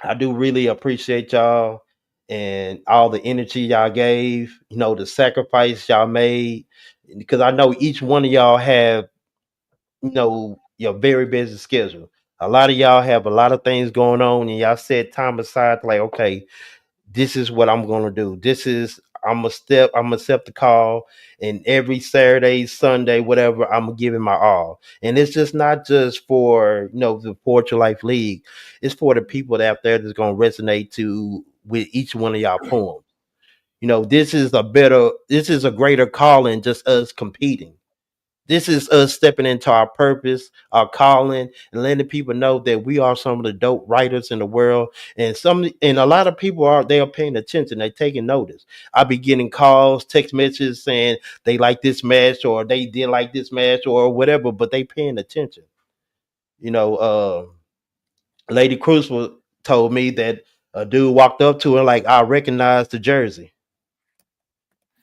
I do really appreciate y'all and all the energy y'all gave, the sacrifice y'all made. Because I know each one of y'all have, your very busy schedule. A lot of y'all have a lot of things going on, and y'all set time aside to like, okay, this is what I'm gonna do. I'm gonna step the call, and every Saturday, Sunday, whatever, I'm gonna give it my all. And it's just not just for the Portrait Life League. It's for the people out there that's gonna resonate to with each one of y'all poems. This is a greater calling just us competing. This is us stepping into our purpose, our calling, and letting people know that we are some of the dope writers in the world. And a lot of people are paying attention. They're taking notice. I be getting calls, text messages saying they like this match or they did like this match or whatever, but they paying attention. You know, Lady Cruz told me that a dude walked up to her like I recognize the jersey.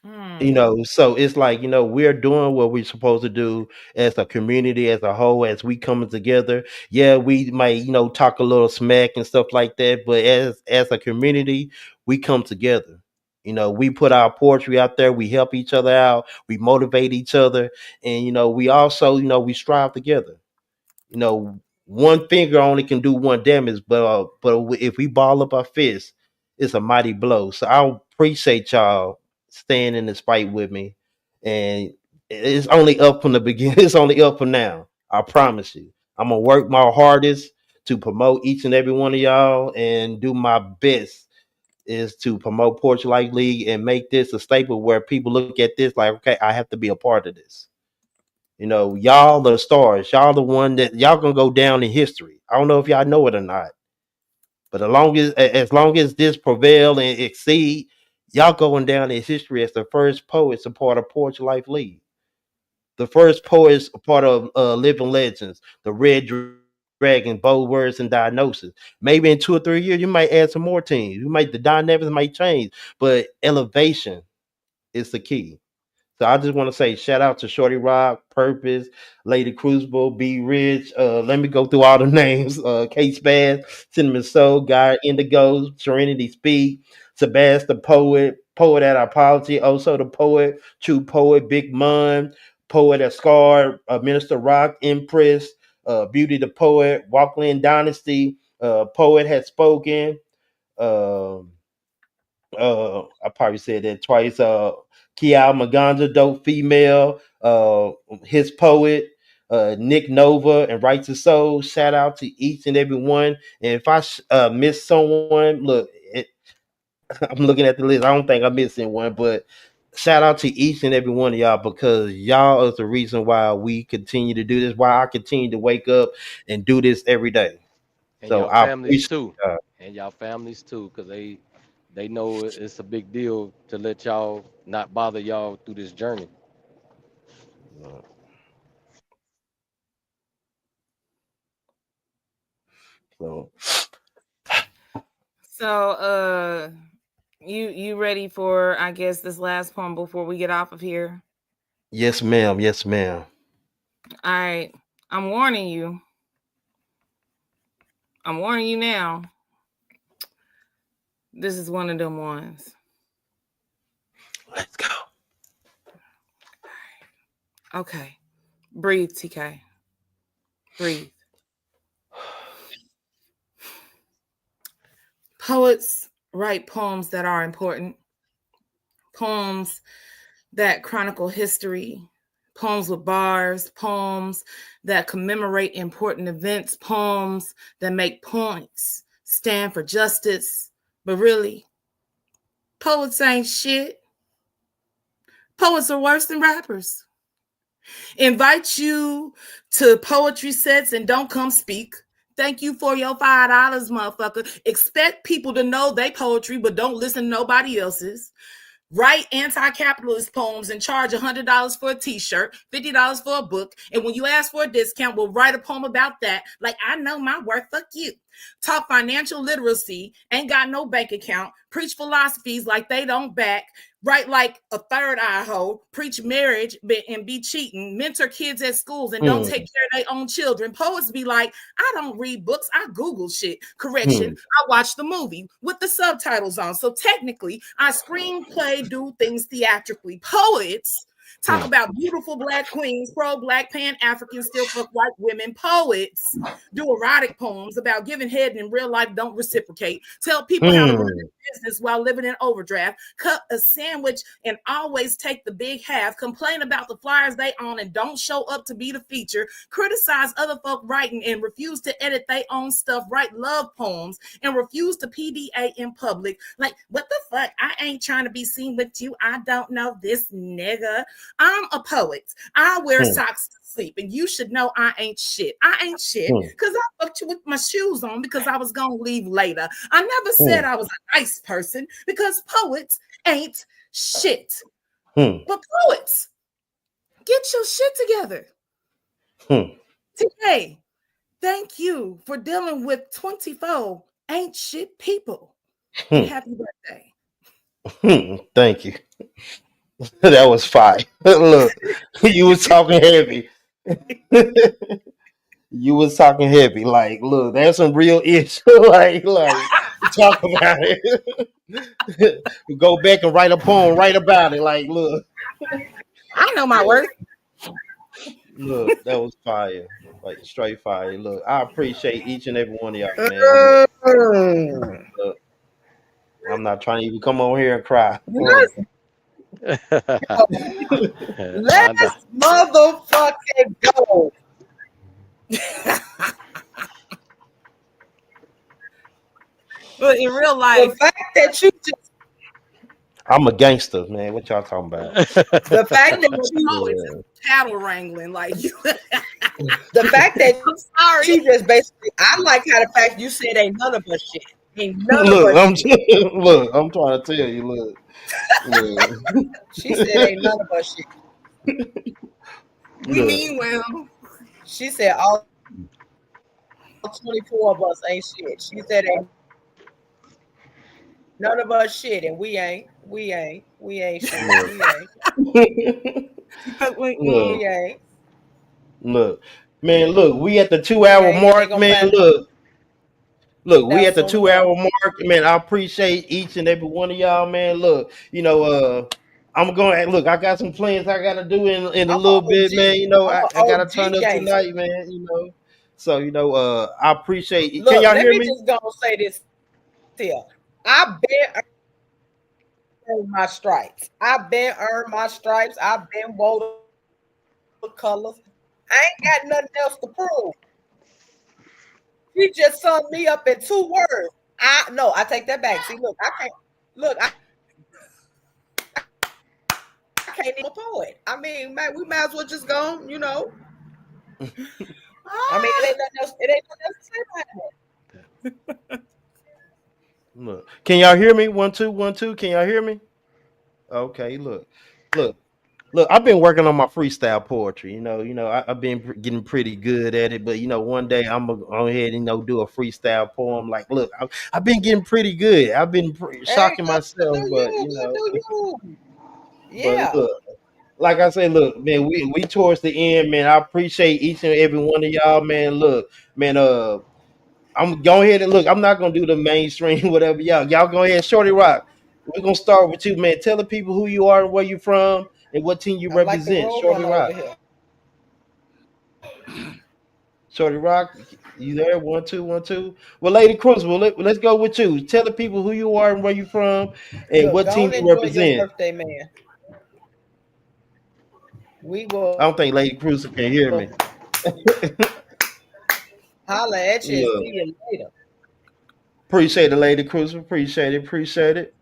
Hmm. So it's like, we're doing what we're supposed to do as a community as a whole, as we coming together. Yeah, we might, talk a little smack and stuff like that, but as a community, we come together. We put our poetry out there, we help each other out, we motivate each other, and we also, we strive together. you know, One finger only can do one damage, but if we ball up our fists, it's a mighty blow. So I appreciate y'all staying in this fight with me, and it's only up from the beginning. It's only up from now. I promise you. I'm gonna work my hardest to promote each and every one of y'all, and do my best is to promote Porch Life League and make this a staple where people look at this like, okay, I have to be a part of this. Y'all the stars. Y'all the one that y'all gonna go down in history. I don't know if y'all know it or not, but as long as this prevail and exceed, y'all going down in history as the first poets a part of Porch Life League. The first poets a part of Living Legends, the Red Dragon, Bold Words and Diagnosis. Maybe in 2 or 3 years, you might add some more teams. The dynamics might change, but elevation is the key. So I just want to say shout out to Shorty Rock, Purpose, Lady Crucible, B Rich. Let me go through all the names. Kate Spaz, Cinnamon Soul, Guy Indigo, Serenity Speak, Sebastian the Poet, Poet at Apology, also the Poet, True Poet, Big Mun, Poet at Scar, Minister Rock, Empress, Beauty the Poet, Walkland Dynasty, Poet had spoken. Um I probably said that twice. Kial Maganda, dope female, his poet, Nick Nova, and Righteous Soul. Shout out to each and every one. And if I miss someone, look, I'm looking at the list. I don't think I'm missing one, but shout out to each and every one of y'all because y'all is the reason why we continue to do this. Why I continue to wake up and do this every day. And So y'all I families appreciate too, y'all. and y'all families too, because they know it's a big deal to let y'all not bother y'all through this journey. So So, you ready for, I guess, this last poem before we get off of here? yes, ma'am. Yes, ma'am. All right. I'm warning you. I'm warning you now. This is one of them ones. Let's go. Okay. Breathe, TK. Breathe. Poets write poems that are important, poems that chronicle history, poems with bars, poems that commemorate important events, poems that make points, stand for justice. But really, poets ain't shit. Poets are worse than rappers. Invite you to poetry sets and don't come speak. Thank you for your $5, motherfucker. Expect people to know they poetry, but don't listen to nobody else's. Write anti-capitalist poems and charge $100 for a t-shirt, $50 for a book, and when you ask for a discount, we'll write a poem about that. Like, I know my worth, fuck you. Talk financial literacy, ain't got no bank account, preach philosophies like they don't back, write like a third eye hole, preach marriage and be cheating, mentor kids at schools and don't Hmm. take care of their own children. Poets be like, I don't read books, I Google shit. Correction, Hmm. I watch the movie with the subtitles on. So technically, I screenplay, do things theatrically. Poets talk Hmm. about beautiful black queens, pro-black, pan-African, still fuck white women. Poets do erotic poems about giving head and in real life don't reciprocate. Tell people how to run Hmm. their business while living in overdraft. Cut a sandwich and always take the big half. Complain about the flyers they own and don't show up to be the feature. Criticize other folk writing and refuse to edit their own stuff. Write love poems and refuse to PDA in public. Like, what the fuck? I ain't trying to be seen with you. I don't know this nigga. I'm a poet. I wear Hmm. socks to sleep, and you should know I ain't shit. I ain't shit Hmm. because I fucked you with my shoes on because I was gonna leave later. I never Hmm. said I was a nice person because poets ain't shit. Hmm. But poets, get your shit together. Hmm. Today, thank you for dealing with 24 ain't shit people. And Hmm. happy birthday. Hmm. Thank you. That was fine. Look, you was talking heavy. You was talking heavy. Like, look, there's some real issue. like, talk about it. Go back and write a poem. Write about it. Like, look, I know my worth. look, that was fire. Like straight fire. Look, I appreciate each and every one of y'all, man. Mm. Look, I'm not trying to even come over here and cry. Look. Let's Nah, nah. let's motherfucking go. But in real The life, fact that you just I'm a gangster, man. What y'all talking about? the fact that I'm a you poet, Yeah. just cattle wrangling. Like, the fact that I'm sorry. she just basically I like how the fact you said ain't none of us shit. Ain't none of Look, us shit. look, I'm trying to tell you, look, She said ain't none of us shit. We look, mean well. She said all 24 of us ain't shit. She said ain't none of us shit, and we ain't. We ain't shit. look, We ain't. Wait, look, We ain't. look, man, look, we at the two We hour ain't. And they mark, gonna man. find Look, we out at the soon 2 hour enough. mark, man. I appreciate each and every one of y'all, man. Look, I'm going. Look, I got some plans I gotta do in a I'm little a bit, man. OG. I, I'm a I gotta turn OG up gangster. tonight, man. So I appreciate it. Can Look, y'all let hear me me? just go and say this here. I've been earned my stripes. I've been earned my stripes. I've been wore the colors. I ain't got nothing else to prove. She just summed me up in 2 words. I no, I take that back. See, look, I can't look. I can't even a poet. I mean, man, we might as well just go. I mean, it ah, ain't nothing else. It ain't nothing else to say about it. Look, can y'all hear me? 1 2 1 2. Can y'all hear me? Okay, look, look. I've been working on my freestyle poetry. I've been getting pretty good at it. But one day I'm gonna go ahead and do a freestyle poem. Like, look, I've been getting pretty good. I've been Hey, shocking good myself, do but you? Good do you? but Yeah, look, like I say, look, man, we towards the end, man. I appreciate each and every one of y'all, man. Look, man, I'm going ahead and look. I'm not gonna do the mainstream, whatever y'all go ahead, Shorty Rock. We're gonna start with you, man. Tell the people who you are and where you from and what team you I'm like the represent. road Shorty runner Rock. over here. Shorty Rock, you there? 1 2 1 2. Well, Lady Crucible, let's go with you. Tell the people who you are and where you from and Look, what go team and you enjoy your represent. birthday, man. We I will don't think Lady Crucible can hear me. holler at you and Look, see you later. appreciate it, Lady Crucible. Appreciate it. Appreciate it.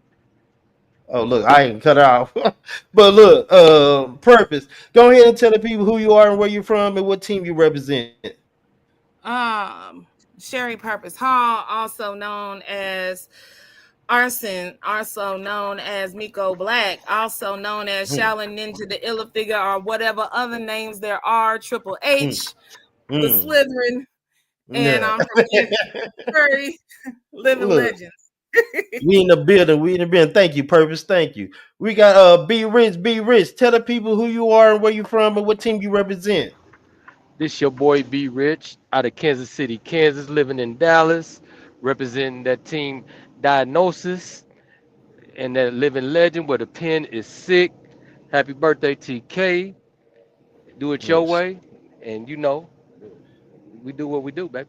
Oh, look, I ain't cut off. But look, purpose. Go ahead and tell the people who you are and where you're from and what team you represent. um, Sherry Purpose Hall, also known as Arson, also known as Miko Black, also known as Hmm, Shaolin Ninja, the Illa Figure, or whatever other names there are. Triple hmm, H, the hmm. Slytherin, and Yeah. I'm from Missouri, living Look, legends. we in the building. We in the building. Thank you, purpose. Thank you. We got Be Rich, Be Rich. Tell the people who you are and where you from and what team you represent. This your boy B Rich out of Kansas City, Kansas, living in Dallas, representing that team Diagnosis and that living legend where the pen is sick. Happy birthday, TK. Do it your Look, way. And we do what we do, baby.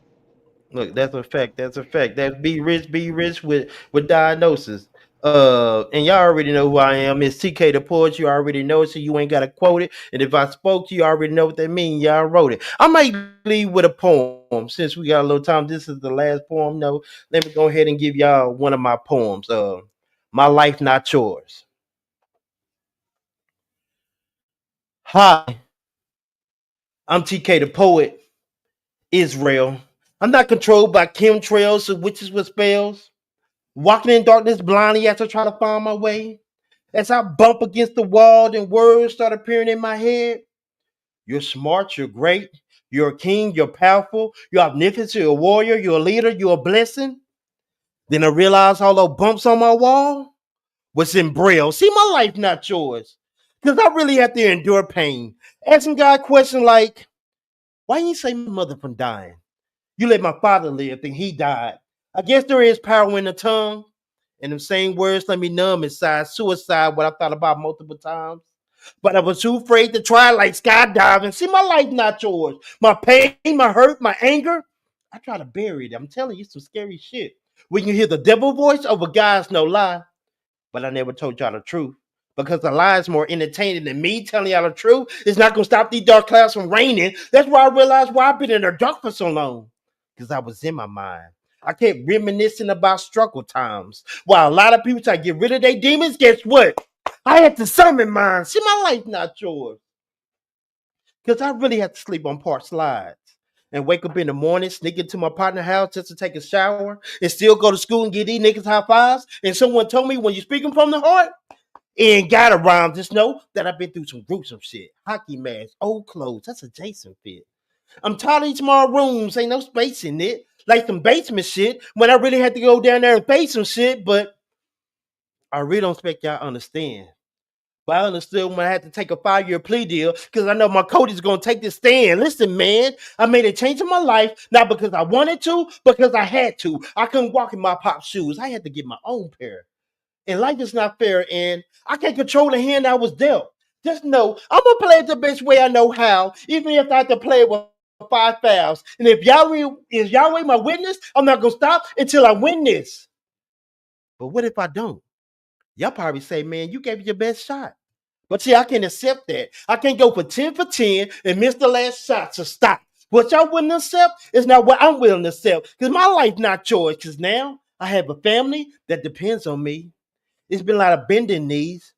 look, that's a fact. That's a fact. That's Be Rich with diagnosis. And y'all already know who I am. It's TK the Poet. You already know it, so you ain't gotta quote it. And if I spoke to you, already know what that means. Y'all wrote it. I might leave with a poem since we got a little time. This is the last poem. No, let me go ahead and give y'all one of my poems. My life not yours. Hi, I'm TK the Poet. Israel. I'm not controlled by chemtrails or witches with spells. Walking in darkness blindly as I try to find my way. As I bump against the wall and words start appearing in my head. You're smart, you're great, you're a king, you're powerful, you're omnipotent, you're a warrior, you're a leader, you're a blessing. Then I realized all those bumps on my wall was in braille. See, my life not yours. Because I really have to endure pain. Asking God questions like, Why you say my mother from dying? You let my father live, then he died. I guess there is power in the tongue. And them same words let me numb inside. Suicide, what I thought about multiple times. But I was too afraid to try like skydiving. See, my life not yours. My pain, my hurt, my anger. I try to bury it. I'm telling you some scary shit. When you hear the devil voice over God's no lie. But I never told y'all the truth. Because the lie is more entertaining than me telling y'all the truth. It's not going to stop these dark clouds from raining. That's why I realized why I've been in the dark for so long. Because I was in my mind. I kept reminiscing about struggle times. While a lot of people try to get rid of their demons, guess what? I had to summon mine. See, my life not yours. Because I really had to sleep on park slides. And wake up in the morning, sneak into my partner's house just to take a shower, and still go to school and get these niggas high fives. And someone told me when you're speaking from the heart, and got around, just know that I've been through some gruesome shit. Hockey mask, old clothes, that's a Jason fit. I'm tired of these small rooms, ain't no space in it. Like some basement shit, when I really had to go down there and face some shit, but I really don't expect y'all to understand. But I understood when I had to take a 5-year plea deal because I know my coach is going to take this stand. Listen, man, I made a change in my life, not because I wanted to, because I had to. I couldn't walk in my pop's shoes. I had to get my own pair. And life is not fair, and I can't control the hand I was dealt. Just know I'm gonna play it the best way I know how, even if I have to play it with 5 fouls. And if Yahweh is Yahweh my witness, I'm not gonna stop until I win this. But what if I don't? Y'all probably say, man, you gave it your best shot. But see, I can't accept that. I can't go for 10 for 10 and miss the last shot, so stop. What y'all willing to accept is not what I'm willing to accept. Because my life not yours. Because now I have a family that depends on me. It's been a lot of bending knees,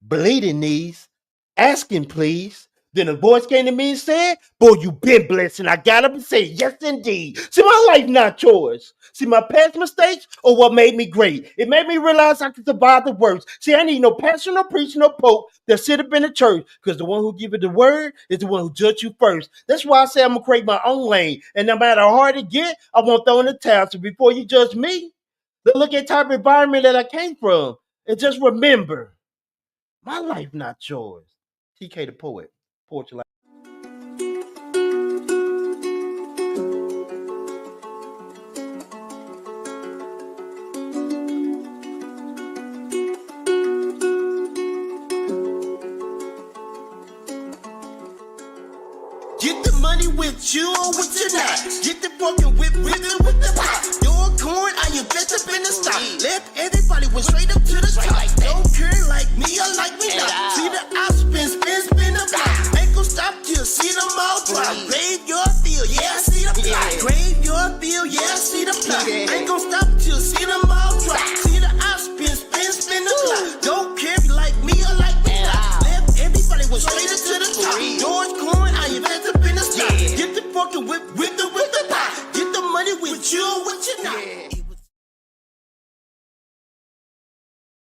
bleeding knees, asking please. Then a voice came to me and said, boy, you been blessed. And I got up and said, yes, indeed. See, my life not yours. See, my past mistakes or what made me great. It made me realize I could survive the worst. See, I need no pastor, no preacher, no pope that sit up in the church because the one who give you the word is the one who judge you first. That's why I say I'm going to create my own lane. And no matter how hard it get, I won't throw in the towel. So before you judge me, look at the type of environment that I came from. And just remember, my life not yours. TK the poet. Poetry life. Get the money with you or with you not. Get the fucking with it with the pot. Your corn, I invest up in the stock. Left everybody went straight up to the top. Don't care like me or like me not. See the I spin the block. Ain't gon' stop till see them all drop. Grave your field, yeah, I see the plot. Grave your field, yeah, I see the plot. Ain't gon' stop till see them all drop. See the I spin the block. Don't care like me or like me not. Left everybody went straight up to the top. George Corn, I invest up in the stock. Get the fucking with the pot. Get the money with you or with you not.